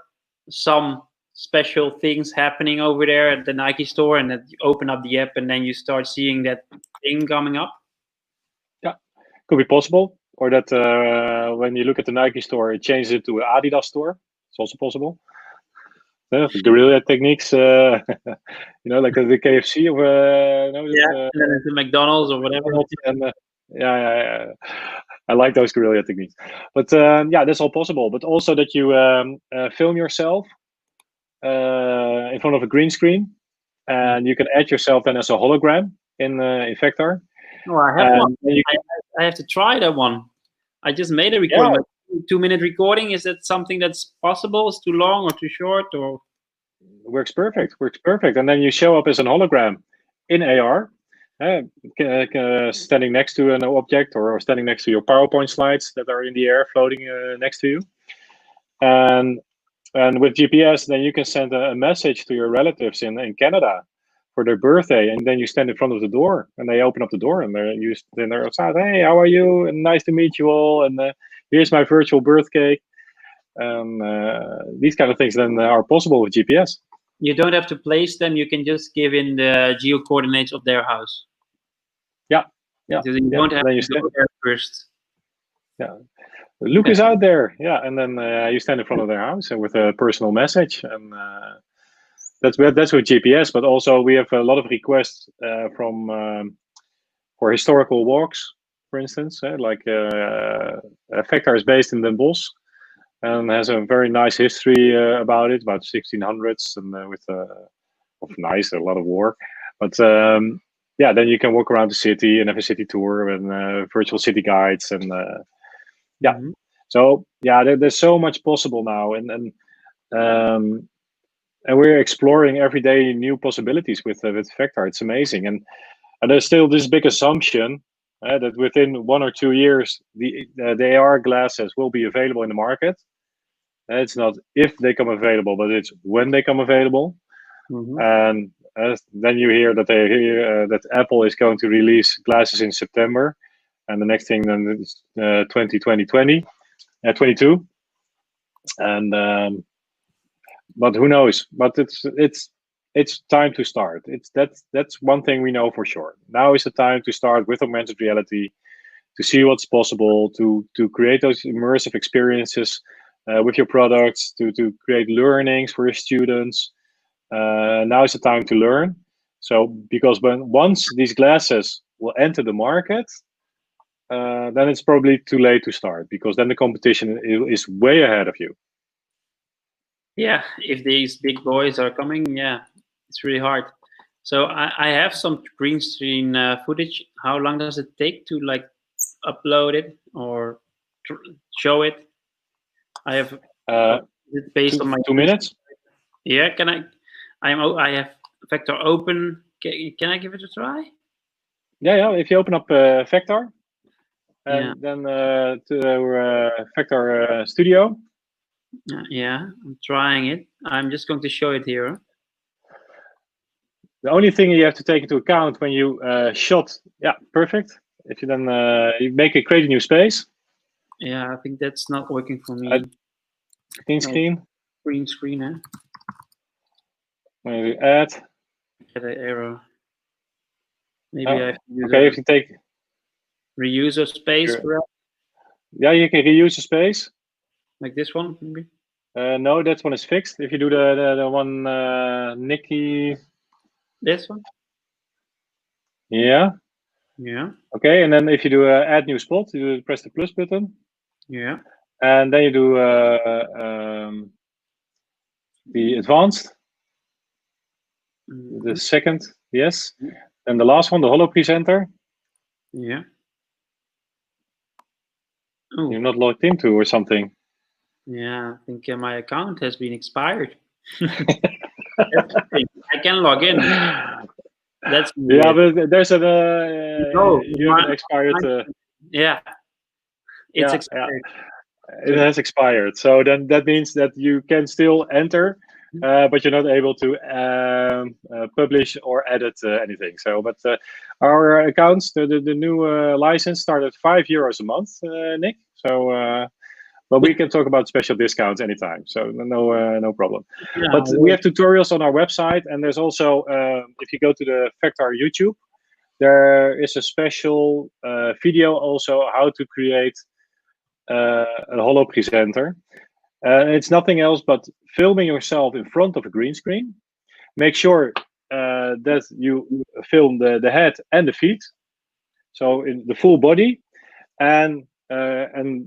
some special things happening over there at the Nike store, and that you open up the app and then you start seeing that thing coming up? Yeah, could be possible. Or that when you look at the Nike store, it changes it to an Adidas store. It's also possible. Guerrilla techniques, like the KFC or and then it's the McDonald's or whatever. And, yeah. I like those guerrilla techniques. But that's all possible. But also that you film yourself in front of a green screen, and you can add yourself then as a hologram in Fectar. Oh, I have one. I have to try that one. I just made a recording. Yeah. 2-minute recording. Is that something that's possible? Is too long or too short? Or works perfect. And then you show up as an hologram in AR, standing next to an object, or standing next to your PowerPoint slides that are in the air floating next to you. And with GPS, then you can send a message to your relatives in Canada for their birthday, and then you stand in front of the door, and they open up the door, and they're outside. Hey, how are you? And nice to meet you all. And here's my virtual birth cake. These kind of things then are possible with GPS. You don't have to place them. You can just give in the geo coordinates of their house. Yeah. So you don't have to go there first. Yeah. Luke is out there. Yeah, and then you stand in front of their house and with a personal message, and that's with GPS. But also we have a lot of requests for historical walks, for instance. Like Fectar is based in Den Bosch and has a very nice history about it, about 1600s, and with a lot of war. But yeah, then you can walk around the city and have a city tour and virtual city guides yeah. Mhm. So yeah, there's so much possible now, and we're exploring every day new possibilities with Fectar. It's amazing, and there's still this big assumption that within 1 or 2 years the AR glasses will be available in the market. It's not if they come available, but it's when they come available. Mhm. And then you hear that that Apple is going to release glasses in September, and the next thing then is 22, and but who knows? But it's time to start. That's one thing we know for sure. Now is the time to start with augmented reality, to see what's possible, to create those immersive experiences with your products, to create learnings for your students. Now is the time to learn. So because once these glasses will enter the market, then it's probably too late to start, because then the competition is way ahead of you. Yeah, if these big boys are coming, yeah, it's really hard. So I have some green screen footage. How long does it take to like upload it or show it? I have Uh, it based two, on my 2 minutes? Yeah, can I? I have Fectar open. Can I give it a try? Yeah. If you open up Fectar, Yeah, and then to our Fectar Studio. yeah, I'm trying it. I'm just going to show it here. The only thing you have to take into account when you shot, yeah, perfect. If you then you create a new space, Yeah, I think that's not working for me. green No, screen, green screen, eh? maybe add. Get an error. Maybe I have to use Okay, a if you take, reuser space, perhaps, yeah, you can reuse the space. like this one, maybe. No, that one is fixed. If you do the one Nikki, This one. yeah, Yeah, okay, and then if you do add new spot, you press the plus button, yeah. and then you do the advanced, the second, yes, and the last one, the Holo Presenter. Yeah. You're Oh, not logged into or something. yeah. I think my account has been expired. That's the thing. I can log in. That's Yeah, weird. but there's No, you have an expired. yeah, it's Yeah, expired. it has expired. So then that means that you can still enter, but you're not able to publish or edit anything. So, but our accounts, the new license started €5 a month, Nick. So, but we can talk about special discounts anytime. So no problem. Yeah, But we have tutorials on our website, and there's also if you go to the Fectar YouTube, there is a special video also how to create a Holo Presenter. It's nothing else but filming yourself in front of a green screen. Make sure that you film the head and the feet, so in the full body, and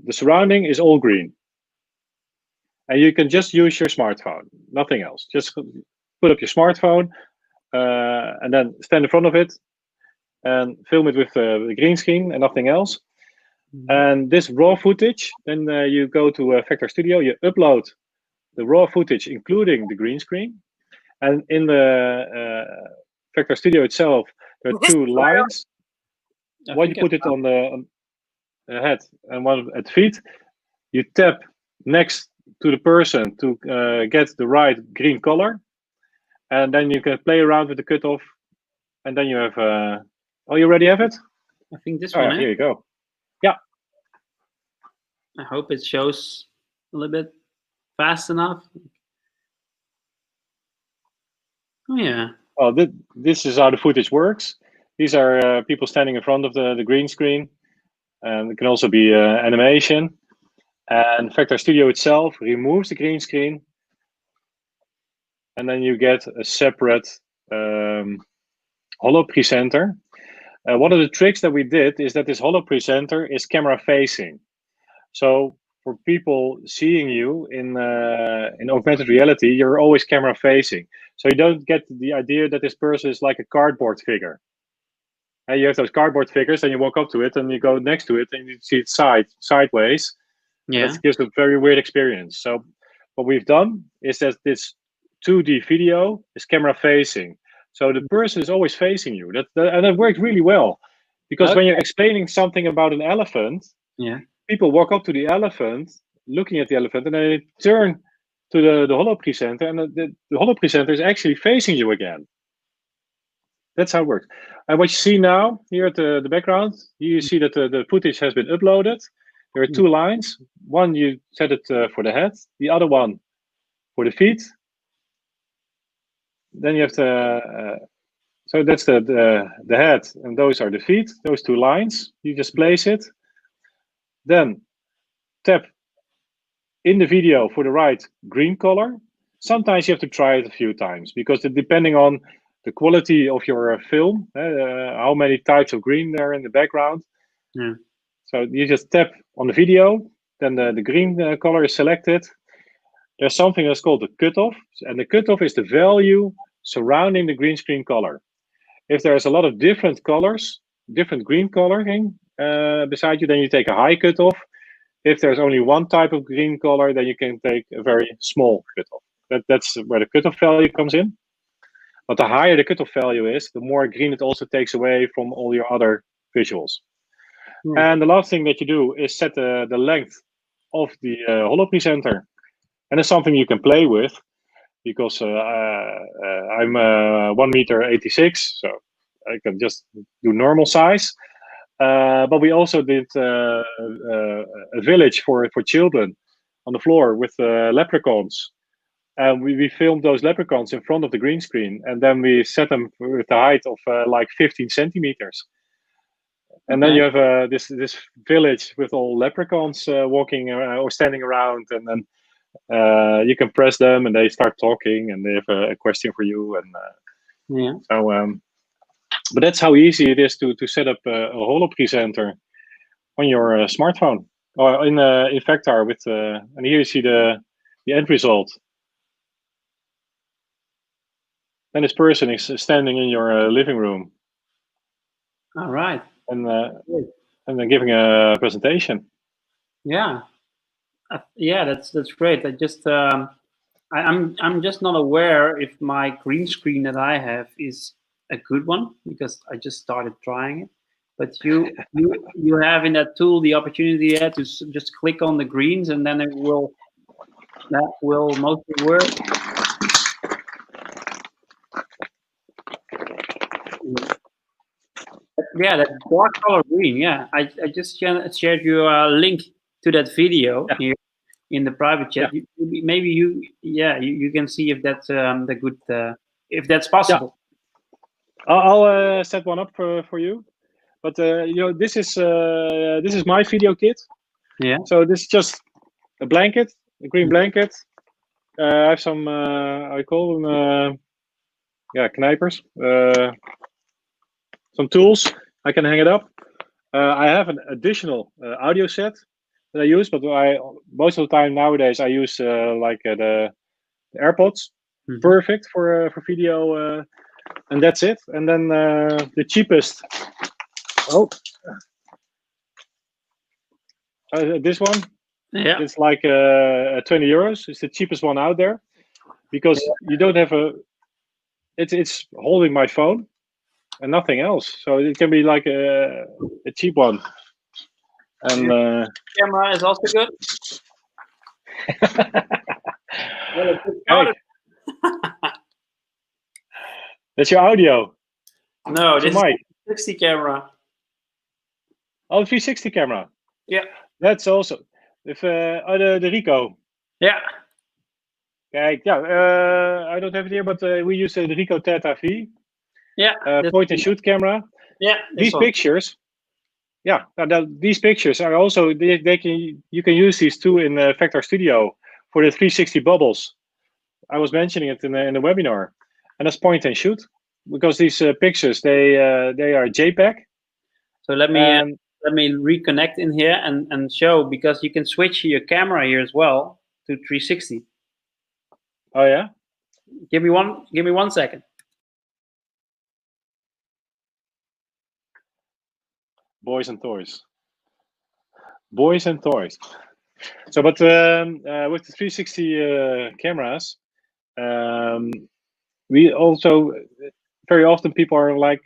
the surrounding is all green. And you can just use your smartphone, nothing else. Just put up your smartphone and then stand in front of it and film it with the green screen and nothing else. And this raw footage, then you go to Fectar Studio, you upload the raw footage, including the green screen. And in the Fectar Studio itself, there are two lines. One you put it on the head and one at the feet. You tap next to the person to get the right green color. And then you can play around with the cutoff. And then you have, oh, you already have it? I think this Oh, one, yeah, here you go. Yeah. I hope it shows a little bit fast enough. Oh, yeah. Well, this is how the footage works. These are people standing in front of the green screen. And it can also be animation. And Fectar Studio itself removes the green screen. And then you get a separate Holo Presenter. One of the tricks that we did is that this Holo Presenter is camera facing. So for people seeing you in augmented reality, you're always camera facing. So you don't get the idea that this person is like a cardboard figure. And you have those cardboard figures, and you walk up to it, and you go next to it, and you see it sideways. And Yeah. that gives a very weird experience. So what we've done is that this 2D video is camera facing. So the person is always facing you. And that worked really well. Because when you're explaining something about an elephant, Yeah. people walk up to the elephant, looking at the elephant, and they turn to the holo presenter, and the holo presenter is actually facing you again. That's how it works. And what you see now here at the background, you see that the footage has been uploaded. There are two lines. One, you set it for the head. The other one for the feet. Then you have to, so that's the head, and those are the feet, those two lines. You just place it. Then tap in the video for the right green color. Sometimes you have to try it a few times because depending on the quality of your film, how many types of green there are in the background. Yeah. So you just tap on the video, then the green color is selected. There's something that's called the cutoff, and the cutoff is the value surrounding the green screen color. If there's a lot of different colors, different green coloring beside you, then you take a high cutoff. If there's only one type of green color, then you can take a very small cutoff. That's where the cutoff value comes in. But the higher the cutoff value is, the more green it also takes away from all your other visuals. And the last thing that you do is set the length of the holo presenter. And it's something you can play with because I'm 1 meter 86, so I can just do normal size. But we also did a village for children on the floor with leprechauns. And we filmed those leprechauns in front of the green screen, and then we set them with the height of like 15 centimeters. And then you have this village with all leprechauns walking or standing around, and then you can press them, and they start talking, and they have a question for you. And so, but that's how easy it is to set up a holo presenter on your smartphone or in Fectar with. And here you see the end result. Then this person is standing in your living room. All right. And then giving a presentation. Yeah. Yeah, that's great. I just I'm just not aware if my green screen that I have is a good one because I just started trying it. But you have in that tool the opportunity to just click on the greens, and then that will mostly work. Yeah, that dark color green. Yeah, I just shared you a link to that video here in the private chat. Maybe you can see if that's the good if that's possible. Yeah. I'll set one up for you. But this is my video kit. Yeah. So this is just a blanket, a green blanket. I have some I call them knipers. Some tools. I can hang it up. I have an additional audio set that I use, but most of the time nowadays I use the AirPods. Perfect for video, and that's it. And then the cheapest. This one. Yeah. It's like 20 euros. It's the cheapest one out there because you don't have it's holding my phone and nothing else. So it can be like a cheap one. And camera is also good. That's your audio. No, this is 360 camera. Oh, 360 camera. Yeah. That's also if the Rico. Yeah. I don't have it here, but we use the Rico Theta V. Yeah. Point and shoot camera. Yeah. These pictures. Yeah, these pictures are also you can use these too in Fectar Studio for the 360 bubbles. I was mentioning it in the webinar, and that's point and shoot because these pictures they are JPEG. So let me let me reconnect in here and show, because you can switch your camera here as well to 360. Oh yeah. Give me 1 second. Boys and toys. Boys and toys. So, but with the 360 cameras, we also very often people are like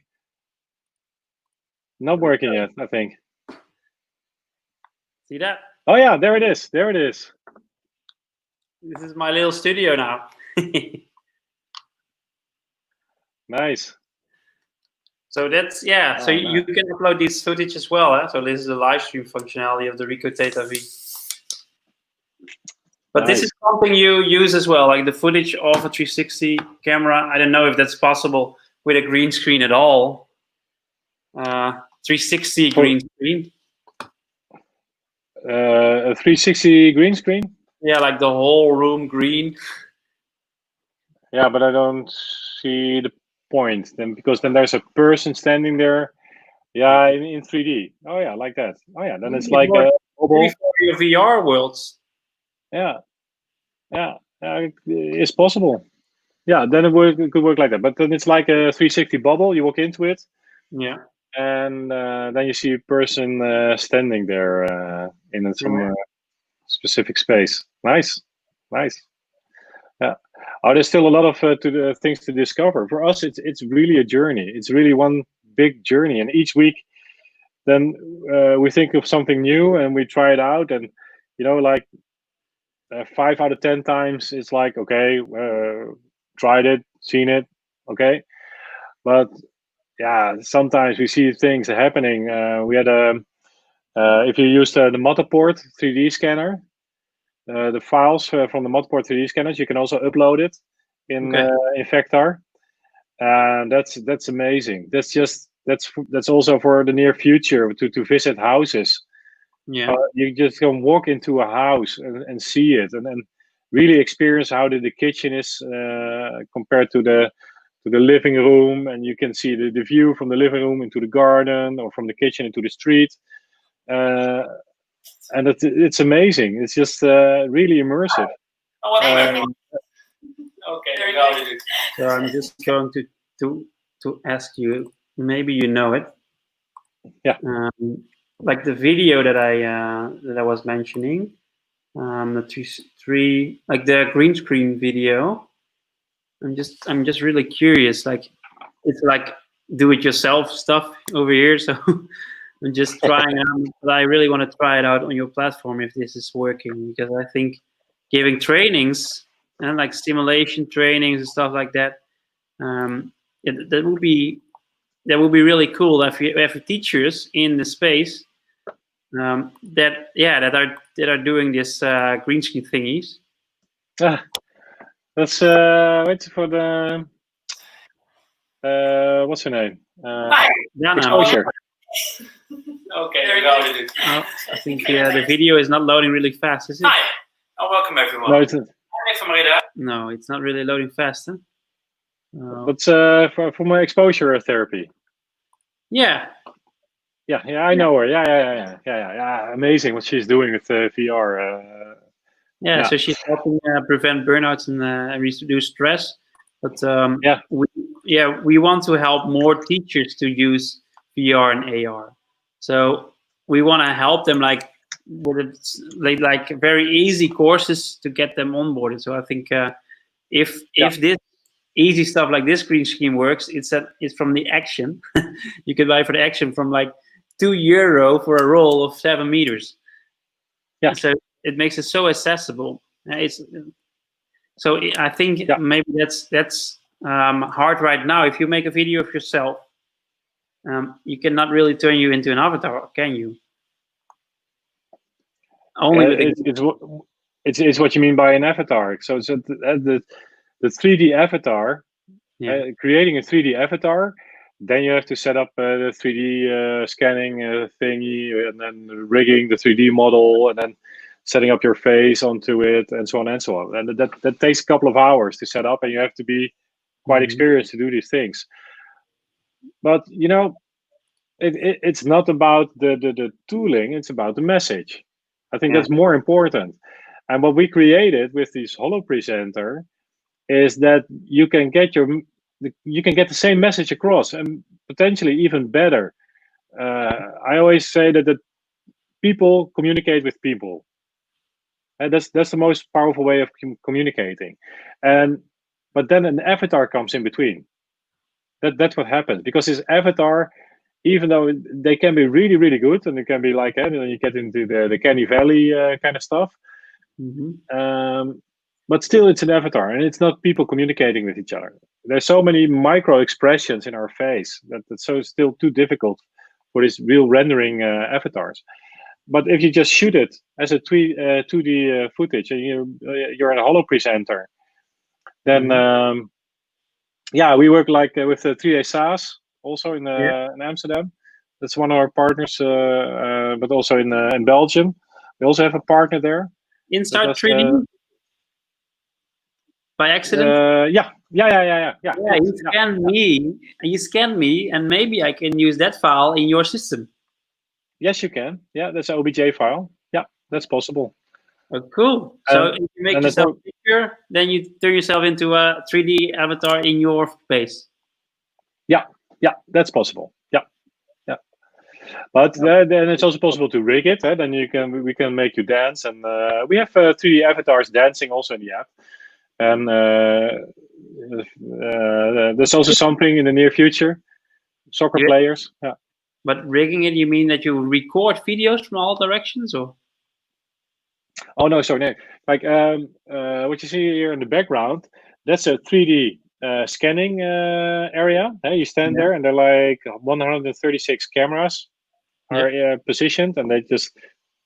not working yet, I think. See that? Oh yeah, there it is. There it is. This is my little studio now. Nice. So that's, yeah. So you can upload these footage as well. Huh? So this is the live stream functionality of the Rico Theta V. But this is something you use as well, like the footage of a 360 camera. I don't know if that's possible with a green screen at all. 360 green screen. A 360 green screen? Yeah, like the whole room green. Yeah, but I don't see the point then, because then there's a person standing there. Yeah, in 3D. Oh yeah, like that. Oh yeah, then it's like a mobile. For your VR worlds. Yeah, it's possible. Yeah, then it could work like that. But then it's like a 360 bubble. You walk into it. Yeah. And then you see a person standing there in some specific space. Nice. Yeah. Oh, there's still a lot of things to discover. For us, it's really a journey. It's really one big journey, and each week, then we think of something new and we try it out, and like 5 out of 10 times, it's like, okay, tried it, seen it, okay, but yeah, sometimes we see things happening. We had if you use the Matterport 3D scanner, the files from the Matterport 3D scanners, you can also upload it in Fectar, and that's amazing. That's also for the near future to visit houses. Yeah, you just can walk into a house and see it, and really experience how the kitchen is compared to the living room, and you can see the view from the living room into the garden, or from the kitchen into the street. And it's amazing. It's just really immersive. Okay, so I'm just going to ask you. Maybe you know it. Yeah. Like the video that I was mentioning, the three like the green screen video. I'm just really curious. Like, it's like do-it-yourself stuff over here. So I'm just trying out, but I really want to try it out on your platform if this is working, because I think giving trainings and like simulation trainings and stuff like that, that would be really cool if you have teachers in the space that are doing this green screen thingies. That's wait for the what's her name? Exposure. Okay, there we go. I think the video is not loading really fast, is it? Hi, and welcome everyone. No, it's not really loading fast. Huh? But for my exposure therapy. Yeah, I know her. Yeah. Amazing what she's doing with VR. So she's helping prevent burnouts and reduce stress. But we want to help more teachers to use VR and AR. So we want to help them with like very easy courses to get them onboarded. So I think if this easy stuff like this green screen works, it's from the Action. You could buy for the Action from like €2 for a roll of 7 meters. Yeah. So it makes it so accessible. So I think maybe that's hard right now. If you make a video of yourself, you cannot really turn you into an avatar, can you? Only it's what you mean by an avatar. So the 3D avatar, creating a 3D avatar, then you have to set up the 3D scanning thingy, and then rigging the 3D model, and then setting up your face onto it, and so on and so on. And that takes a couple of hours to set up, and you have to be quite experienced to do these things. But it's not about the tooling, it's about the message. I think Yeah. that's more important. And what we created with this Holo Presenter is that you can get the same message across, and potentially even better. I always say that the people communicate with people, and that's the most powerful way of communicating. And but then an avatar comes in between. That's what happens, because this avatar, even though they can be really really good, and it can be like, you get into the Canny Valley kind of stuff, but still it's an avatar, and it's not people communicating with each other. There's so many micro expressions in our face that it's so still too difficult for these real rendering avatars. But if you just shoot it as a 2D footage, and you're in a Holo Presenter, then yeah, we work like with 3D SaaS also in Amsterdam. That's one of our partners, but also in Belgium. We also have a partner there. Inside 3D by accident. Yeah. Yeah, you scanned me, and maybe I can use that file in your system. Yes, you can. Yeah, that's an OBJ file. Yeah, that's possible. Oh, cool. So if you make yourself a picture, then you turn yourself into a 3D avatar in your base. Yeah, that's possible. Yeah. But then it's also possible to rig it. Then we can make you dance, and we have 3D avatars dancing also in the app. And there's also something in the near future. Soccer players. Yeah. But rigging it, you mean that you record videos from all directions, or? Oh no, sorry, no. Like what you see here in the background, that's a 3D scanning area. You stand there, and they're like 136 cameras are positioned, and they just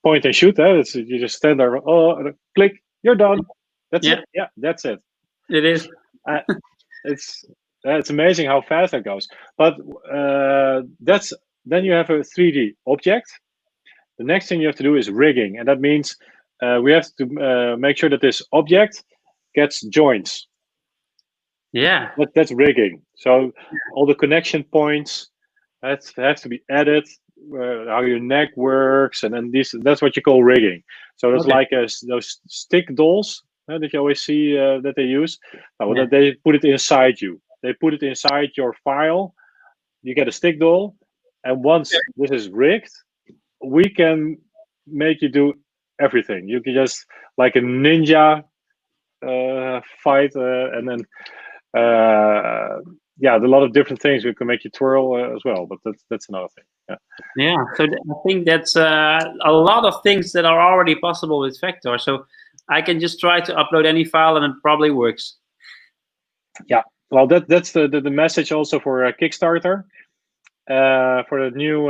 point and shoot. You just stand there. Oh, click, you're done. That's it. Yeah, that's it. It is. It's amazing how fast that goes. But then you have a 3D object. The next thing you have to do is rigging, and that means we have to make sure that this object gets joints. Yeah. That's rigging. So all the connection points have to be added. How your neck works, and then that's what you call rigging. So it's like those stick dolls that you always see that they use. That they put it inside you. They put it inside your file. You get a stick doll, and once this is rigged, we can make you do everything. You can just like a ninja fight, and then a lot of different things. We can make you twirl as well, but that's another thing. Yeah. So I think that's a lot of things that are already possible with Fectar. So I can just try to upload any file, and it probably works. Yeah. Well, that's the message also for Kickstarter. For the new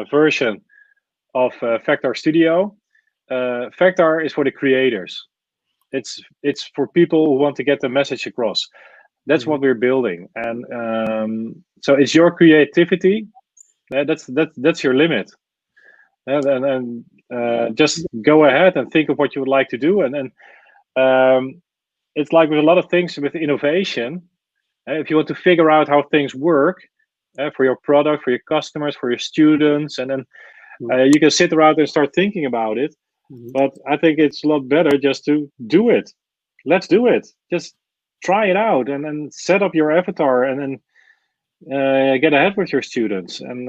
version of Fectar Studio. Fectar is for the creators. It's for people who want to get the message across. That's what we're building, and so it's your creativity. That's your limit, and just go ahead and think of what you would like to do, and then it's like with a lot of things with innovation. If you want to figure out how things work for your product, for your customers, for your students, and then you can sit around and start thinking about it. But I think it's a lot better just to do it. Let's do it. Just try it out, and then set up your avatar, and then get ahead with your students. And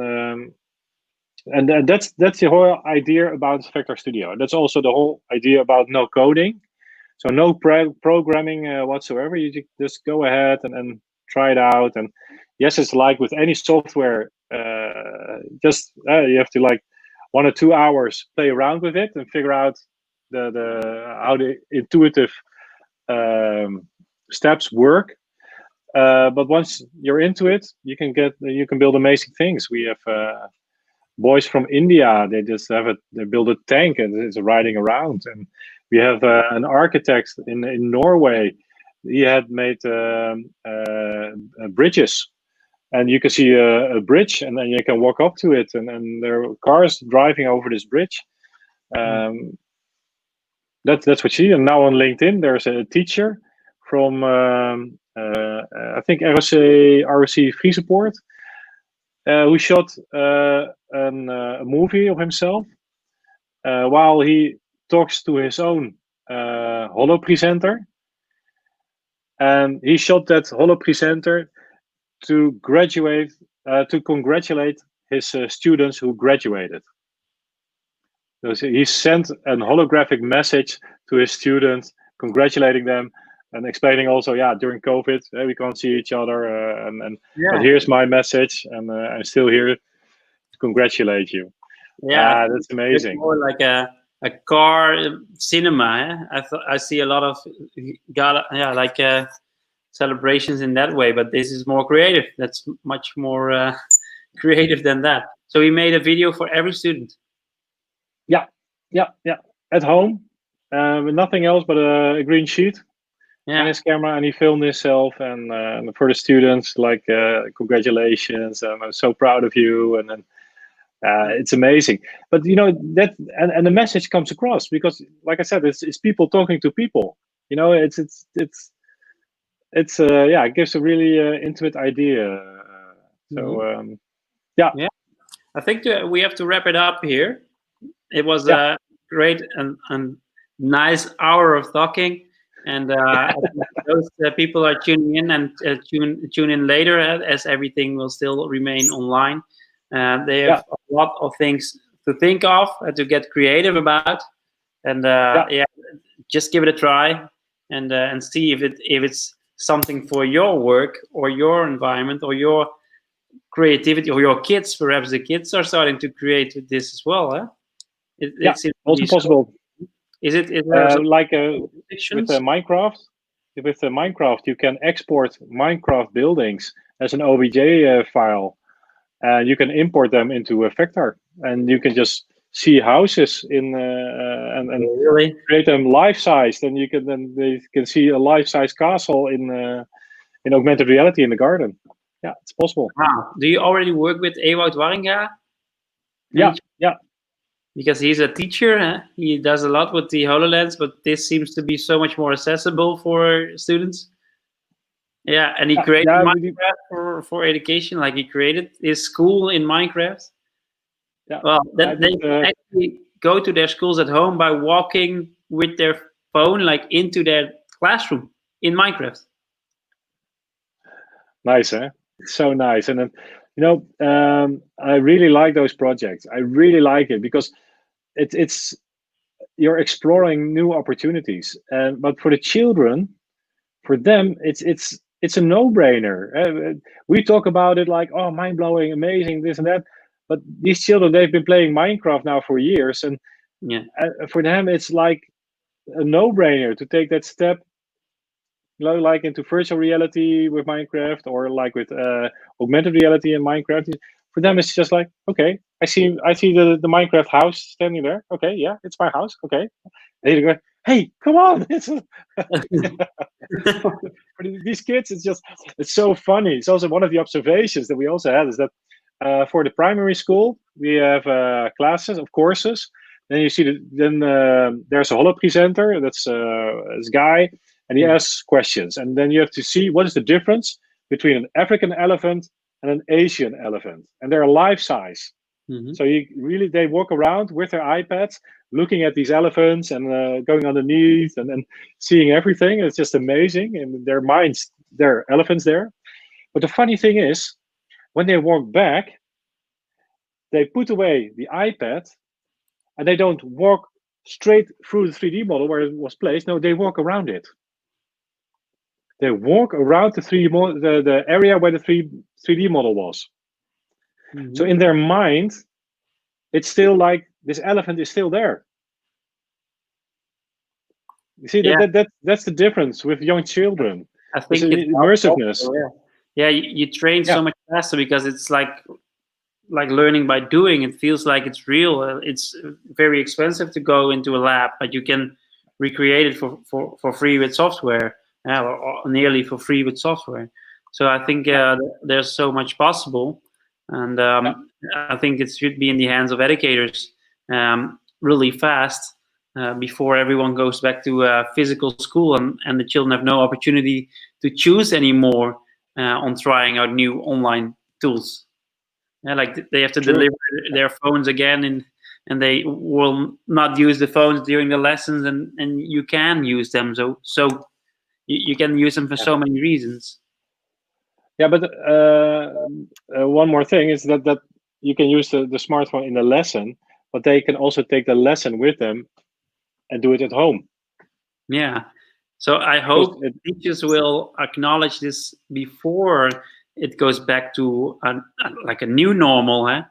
that's the whole idea about Fectar Studio. That's also the whole idea about no coding. So no programming whatsoever. You just go ahead and try it out. And yes, it's like with any software. Just you have to like 1 or 2 hours play around with it and figure out how the intuitive steps work. But once you're into it, you can build amazing things. We have boys from India. They just they build a tank and it's riding around. And we have an architect in Norway. He had made bridges, and you can see a bridge, and then you can walk up to it, and there are cars driving over this bridge. That's what she. And now on LinkedIn, there's a teacher from I think ROC Free Support, who shot a movie of himself while he talks to his own holo presenter, and he shot that holo presenter to congratulate his students who graduated. So he sent a holographic message to his students, congratulating them and explaining also, yeah, during COVID, we can't see each other, but here's my message, and I'm still here to congratulate you. Yeah, that's amazing. It's more like a car cinema. I see a lot of celebrations in that way, but this is more creative. That's much more creative than that. So we made a video for every student. Yeah. At home, with nothing else but a green sheet and his camera, and he filmed himself. And for the students, like, congratulations, I'm so proud of you, and then it's amazing. But that, and the message comes across because, like I said, it's people talking to people. It gives a really intimate idea. Yeah. I think we have to wrap it up here. It was a great and nice hour of talking, and those people are tuning in and tune in later, as everything will still remain online. They have a lot of things to think of, to get creative about, and just give it a try and see if it's something for your work or your environment or your creativity or your kids. Perhaps the kids are starting to create with this as well, huh? It's also possible. Is it like with Minecraft? With Minecraft, you can export Minecraft buildings as an OBJ file, and you can import them into a Fectar, and you can just see houses in and really create them life-sized, and they can see a life-size castle in augmented reality in the garden. Yeah, it's possible. Wow. Do you already work with Ewout Warringa? Yeah. Because he's a teacher, huh? He does a lot with the HoloLens, but this seems to be so much more accessible for students. Yeah, and he created Minecraft for education, like he created his school in Minecraft. Yeah. Well, they actually go to their schools at home by walking with their phone, like into their classroom in Minecraft. Nice, huh? So nice. And then, I really like those projects. I really like it because it's you're exploring new opportunities, but for the children, for them, it's a no-brainer. We talk about it like, oh, mind-blowing, amazing, this and that, but these children, they've been playing Minecraft now for years, and for them it's like a no-brainer to take that step, like into virtual reality with Minecraft, or like with augmented reality in Minecraft. For them, it's just like, okay, I see the Minecraft house standing there. Okay, yeah, it's my house. Okay, and they go, hey, come on! For these kids, it's so funny. It's also one of the observations that we also had is that for the primary school, we have classes of courses. Then you see there's a holo presenter. That's this guy, and he asks questions, and then you have to see what is the difference between an African elephant and an Asian elephant, and they're life size. So they walk around with their iPads, looking at these elephants and going underneath and seeing everything. It's just amazing, and their minds, there are elephants there. But the funny thing is, when they walk back, they put away the iPad, and they don't walk straight through the 3D model where it was placed. No, they walk around it. They walk around the area where the 3D model was. So in their mind, it's still like this elephant is still there. You see, that's the difference with young children. I think it's immersiveness. You train so much faster because it's like learning by doing. It feels like it's real. It's very expensive to go into a lab, but you can recreate it for free with software, or nearly for free with software. So I think there's so much possible, and I think it should be in the hands of educators really fast before everyone goes back to physical school and the children have no opportunity to choose anymore on trying out new online tools. Yeah, like they have to True. deliver their phones again, and they will not use the phones during the lessons, and you can use them. So you can use them for Yeah. so many reasons. Yeah, but one more thing is that you can use the smartphone in the lesson, but they can also take the lesson with them and do it at home. Yeah. So I Because hope teachers will acknowledge this before it goes back to like a new normal, huh?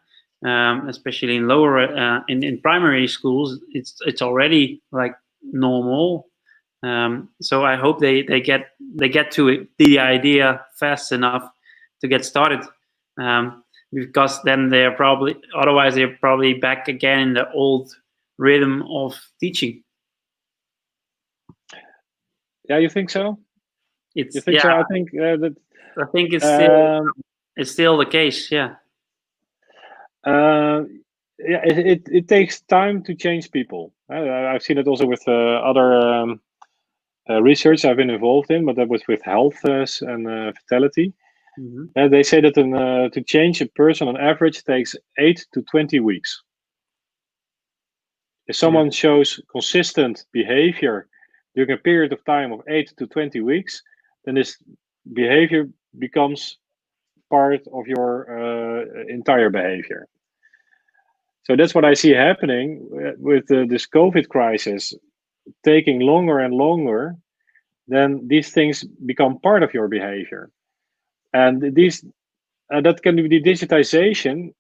Especially in lower in primary schools, it's already like normal. So I hope they get to it, the idea fast enough to get started, because then they're probably back again in the old rhythm of teaching. yeah, you think so? You It's think so? I think that I think um, it's still the case. Yeah. uh, yeah, it takes time to change people. I've seen it also with other research I've been involved in, but that was with health and fertility. Hmm. They say that to change a person on average takes 8 to 20 weeks. If Yeah. someone shows consistent behavior during a period of time of 8 to 20 weeks, then this behavior becomes part of your entire behavior. So that's what I see happening with this COVID crisis, taking longer and longer. Then these things become part of your behavior, and these that can be the digitization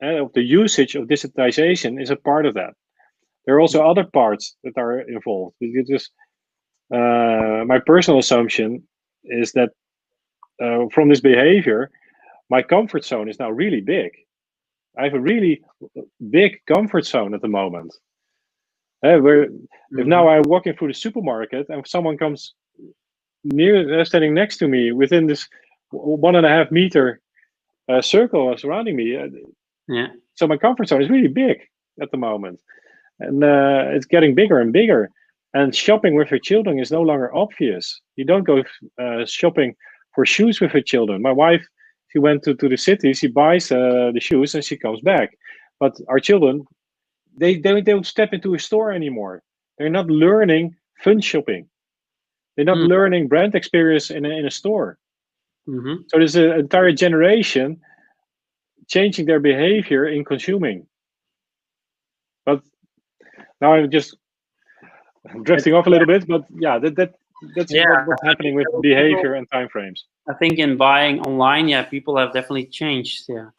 of the usage of digitization is a part of that. There are also other parts that are involved. It is my personal assumption is that from this behavior, my comfort zone is now really big. I have a really big comfort zone at the moment. Where if Hmm. now I'm walking through the supermarket and someone comes near, standing next to me within this 1.5 meter circle surrounding me, Yeah. so my comfort zone is really big at the moment, and it's getting bigger and bigger. And shopping with your children is no longer obvious. You don't go shopping for shoes with your children. My wife, she went to the city, she buys the shoes, and she comes back. But our children, they don't step into a store anymore. They're not learning fun shopping. They're not Mm-hmm. learning brand experience in a store. Mm-hmm. So there's an entire generation changing their behavior in consuming. But now I'm just drifting off a little bit. But yeah, that's Yeah. what's happening with behavior and time frames. I think in buying online, yeah, people have definitely changed. Yeah.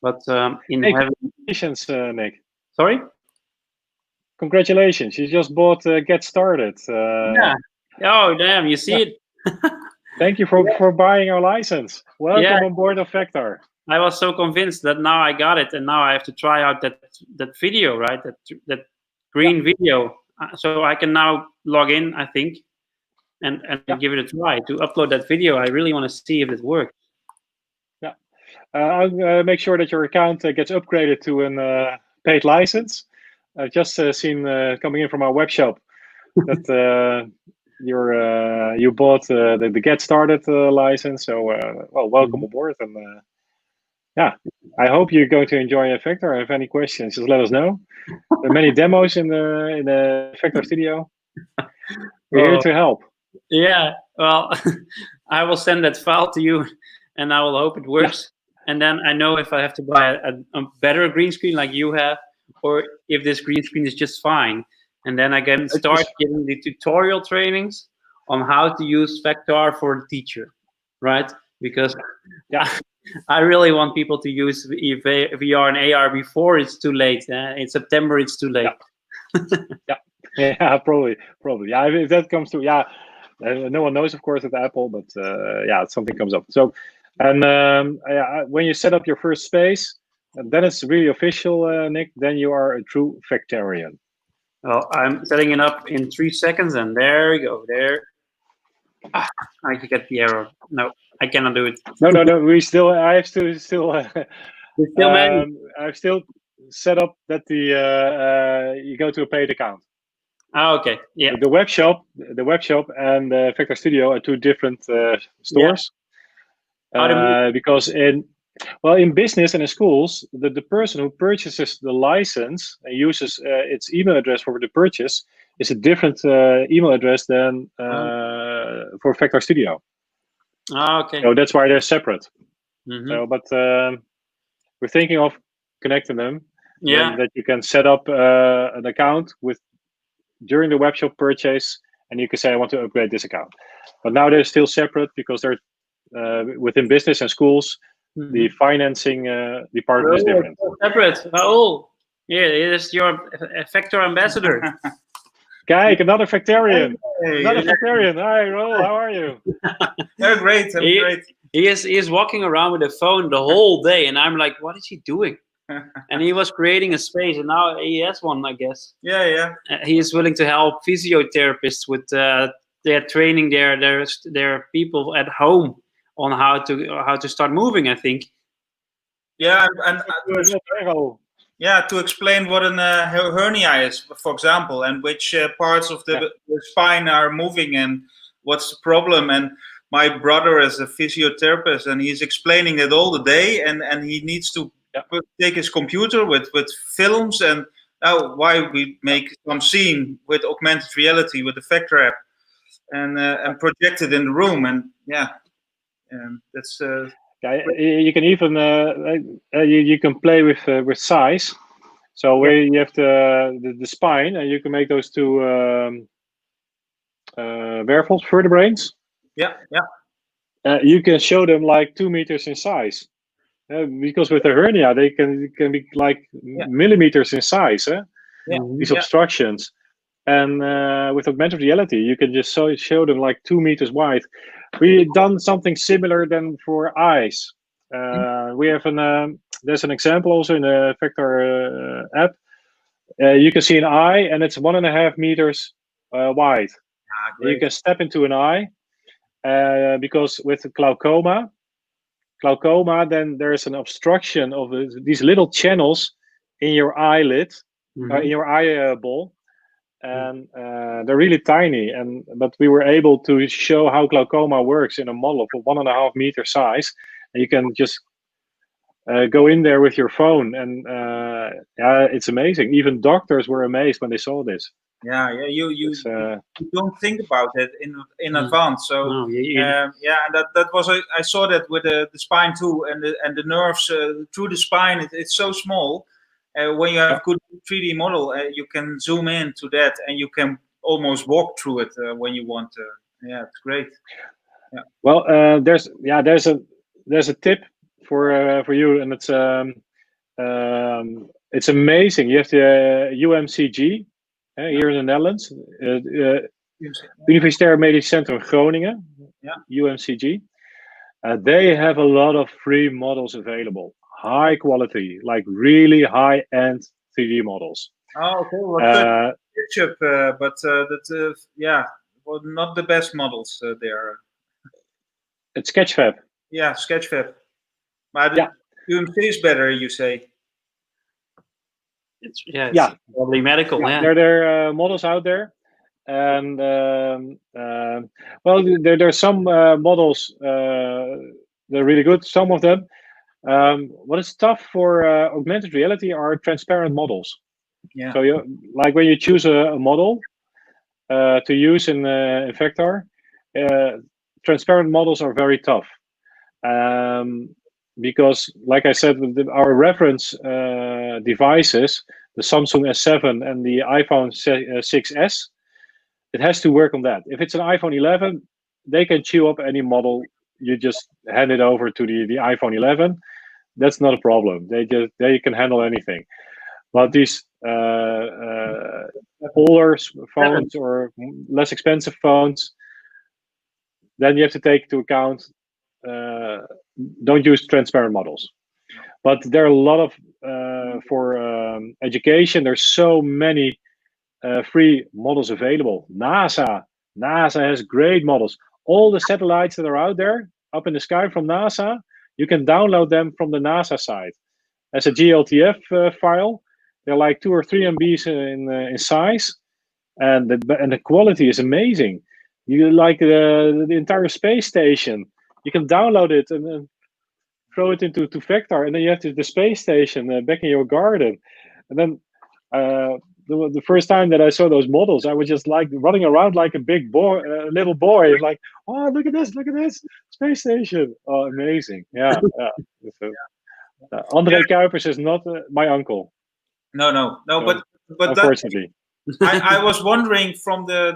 But in Hey, having, congratulations, Nick. sorry. Congratulations! You just bought Get Started. Yeah. Oh, damn! You see Yeah, it. thank you for buying our license. Yeah. Welcome on board of Fectar. I was so convinced that now I got it, and now I have to try out that video, right? That Yeah, green video. So I can now log in, I think, and yeah, give it a try to upload that video. I really want to see if it works. yeah. I'll make sure that your account gets upgraded to an paid license. I've just seen coming in from our web shop that you bought the Get Started license. So well, welcome Mhm. aboard, and yeah, I hope you're going to enjoy Fectar. If any questions, just let us know. There are many demos in the Fectar studio. We're here Oh, to help. yeah. Well, I will send that file to you, and I will hope it Yeah, works. And then I know if I have to buy a better green screen like you have, or if this green screen is just fine. And then I can it start is. giving the tutorial trainings on how to use Vector for the teacher, right? Because Yeah, I really want people to use VR and AR before it's too late. In September, it's too late. yeah, yeah, yeah. Probably. Yeah, if that comes to yeah, no one knows, of course, at Apple, but yeah, something comes up. So, and yeah, when you set up your first space, and then it's really official, Nick. Then you are a true Factarian. Well, I'm setting it up in 3 seconds, and there we go. There, I can get the error. No, I cannot do it. No. We still. I have to still. We still managed. I've still set up that you go to a paid account. Ah, okay. Yeah. The web shop, and the Vector Studio are two different Yeah. stores. How to make Because in Well, in business and in schools, the person who purchases the license and uses its email address for the purchase is a different email address than for Fectar Studio. Okay. So that's why they're separate. Mm-hmm. So, but we're thinking of connecting them. Yeah. Then that you can set up an account with during the web shop purchase, and you can say I want to upgrade this account. But now they're still separate because they're within business and schools. Mm-hmm. The financing department is different. Separate. Raoul, yeah, it is your Fectar ambassador. Kijk, another Fectarian. Hey, Another Fectarian. Hi, Raoul, how are you? they're great. I'm great. He is walking around with a phone the whole day, and I'm like, what is he doing? And he was creating a space, and now he has one, I guess. Yeah. He is willing to help physiotherapists with their training their people at home on how to start moving, I think. Yeah, and to explain what a hernia is, for example, and which parts of the spine are moving and what's the problem. And my brother is a physiotherapist, and he's explaining it all the day, and he needs to take his computer with films and why we make some scene with augmented reality with the Fectar app and project it in the room. And that's you can even you can play with size. So where you have the spine, and you can make those two vertebrae. Yeah. You can show them like 2 meters in size. Because with a hernia, they can be like millimeters in size. These obstructions. And with augmented reality, you can just show them like 2 meters wide. We've done something similar than for eyes. We have there's an example also in the Fectar app. You can see an eye, and it's 1.5 meters wide. You can step into an eye because with glaucoma, then there's an obstruction of these little channels in your eyelid, in your eyeball. And they're really tiny, but we were able to show how glaucoma works in a model of 1.5 meter size, and you can just go in there with your phone, and it's amazing. Even doctors were amazed when they saw this. You don't think about it in advance. So and that was I saw that with the spine too, and the nerves through the spine. It's so small. When you have good 3D model, you can zoom in to that, and you can almost walk through it when you want to. Yeah, it's great. Yeah. Well, there's a tip for you, and it's amazing. You have the UMCG here in the Netherlands, Universitair Medisch Centrum Groningen, UMCG. They have a lot of free models available. High quality, like really high-end 3D models. Oh, okay. Well, SketchUp, but well, not the best models there. It's Sketchfab. Yeah, Sketchfab. But UMC is better, you say? It's probably medical. There are models out there, and there are some models. They're really good. Some of them. What is tough for augmented reality are transparent models. Yeah. So like when you choose a model to use in Fectar, transparent models are very tough. Because, like I said, with our reference devices, the Samsung S7 and the iPhone 6s, it has to work on that. If it's an iPhone 11, they can chew up any model. You just hand it over to the iPhone 11. That's not a problem. They can handle anything. But these older phones or less expensive phones, then you have to take into account. Don't use transparent models. But there are a lot of for education. There's so many free models available. NASA has great models. All the satellites that are out there up in the sky from NASA, you can download them from the NASA site as a GLTF file. They're like 2 or 3 MBs in size, and the quality is amazing. You like the entire space station. You can download it, and throw it into Fectar, and then you have the space station back in your garden. And then the first time that I saw those models, I was just like running around like a big boy, little boy, like, oh, look at this, space station. Oh, amazing. Yeah. So, André Kuipers is not my uncle. No, so, but unfortunately. I was wondering from the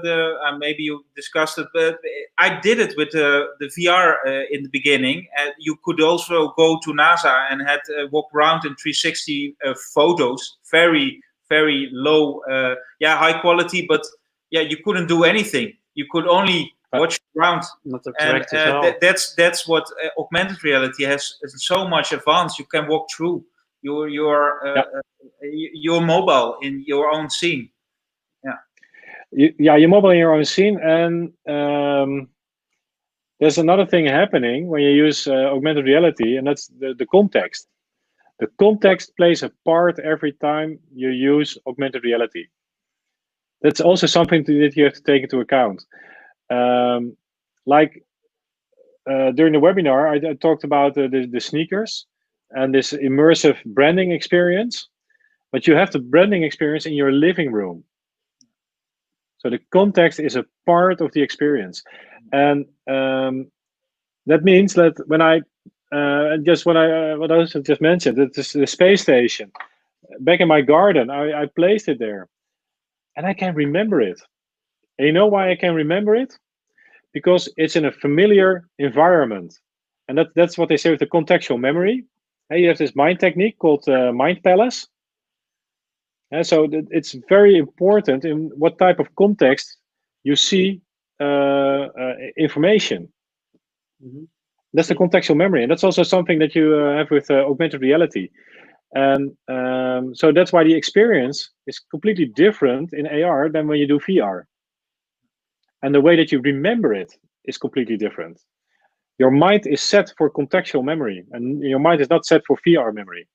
maybe you discussed it, but I did it with the VR in the beginning. You could also go to NASA and had walk around in 360 photos, very low, high quality, but you couldn't do anything. You could only watch around. And that's what augmented reality has so much advanced. You can walk through your mobile in your own scene. You're mobile in your own scene, and there's another thing happening when you use augmented reality, and that's the context. The context plays a part every time you use augmented reality. That's also something that you have to take into account. During the webinar, I talked about the sneakers and this immersive branding experience, but you have the branding experience in your living room. So the context is a part of the experience, and that means that when I what I just mentioned, it's the space station back in my garden. I placed it there, and I can remember it. And you know why I can remember it? Because it's in a familiar environment, and that's what they say with the contextual memory. And you have this mind technique called Mind Palace. And so it's very important in what type of context you see information. Mm-hmm. That's the contextual memory, and that's also something that you have with augmented reality. And so that's why the experience is completely different in AR than when you do VR. And the way that you remember it is completely different. Your mind is set for contextual memory, and your mind is not set for VR memory.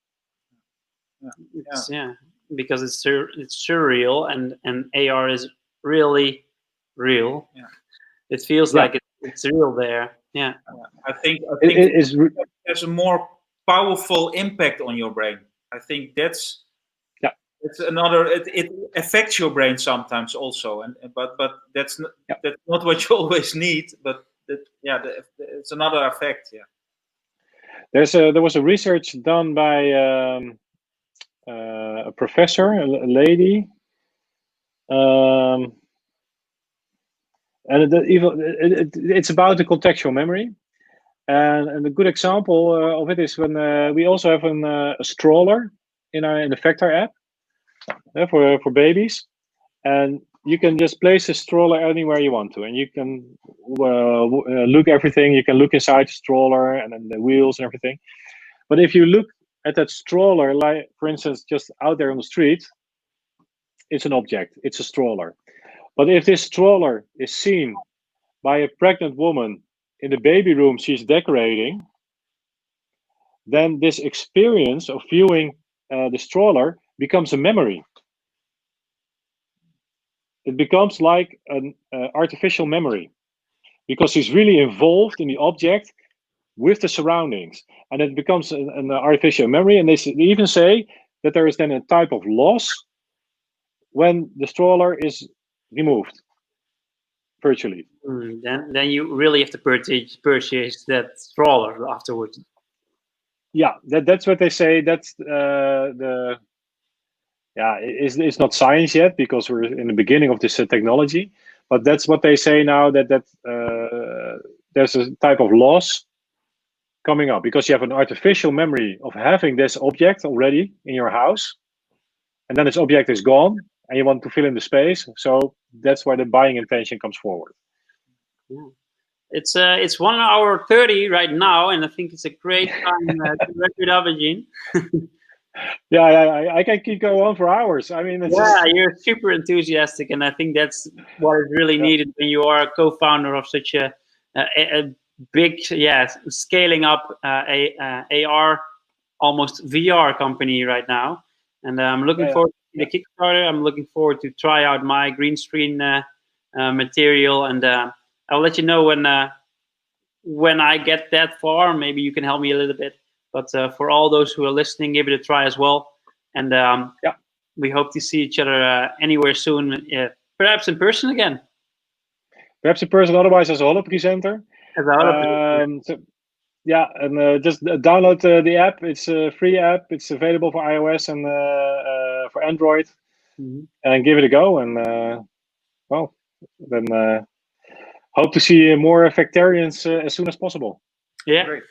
Because it's surreal, and AR is really real. Yeah. It feels like it's real there. Yeah. I think it has a more powerful impact on your brain. I think that's another. It affects your brain sometimes also, but that's not what you always need. But it's another effect. Yeah. There was a research done by a professor, a lady, and it's about the contextual memory. And a good example of it is when we also have a stroller in the Fectar app for babies, and you can just place the stroller anywhere you want to, and you can look everything. You can look inside the stroller and then the wheels and everything. But if you look at that stroller, like for instance, just out there on the street, it's an object. It's a stroller. But if this stroller is seen by a pregnant woman in the baby room she's decorating, then this experience of viewing the stroller becomes a memory. It becomes like an artificial memory, because she's really involved in the object with the surroundings, and it becomes an artificial memory. And they even say that there is then a type of loss when the stroller is removed virtually. Then you really have to purchase that stroller afterwards. Yeah, that's what they say. That's it's not science yet, because we're in the beginning of this technology, but that's what they say now, that there's a type of loss coming up, because you have an artificial memory of having this object already in your house, and then this object is gone and you want to fill in the space. So that's why the buying intention comes forward. Yeah. It's 1 hour 30 right now, and I think it's a great time to wrap it up, Eugene. I can keep going on for hours. I mean, you're super enthusiastic, and I think that's what is really needed when you are a co-founder of such a big, scaling up AR, almost VR company right now. And I'm looking forward to the Kickstarter. I'm looking forward to try out my green screen material, and I'll let you know when I get that far. Maybe you can help me a little bit. But for all those who are listening, give it a try as well. And we hope to see each other anywhere soon, perhaps in person again. Perhaps in person, otherwise as a holo presenter. So, yeah, and just download the app. It's a free app. It's available for iOS and for Android. And give it a go. And well, then hope to see more Fectarians as soon as possible. Yeah, great.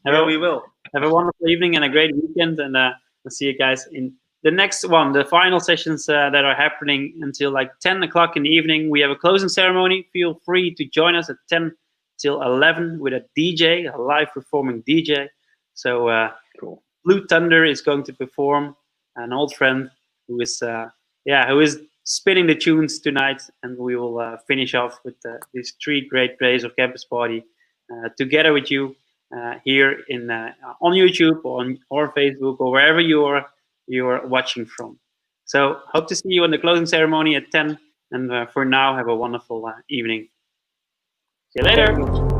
Yeah, we will. Have a wonderful evening and a great weekend, and we'll see you guys in the next one, the final sessions that are happening until like 10 o'clock in the evening. We have a closing ceremony. Feel free to join us at 10 till 11 with a DJ, a live performing DJ. So cool. Blue Thunder is going to perform, an old friend who is spinning the tunes tonight, and we will finish off with these 3 great days of Campus Party together with you here in on YouTube or Facebook or wherever you are watching from. So hope to see you on the closing ceremony at 10, and for now, have a wonderful evening. See you later.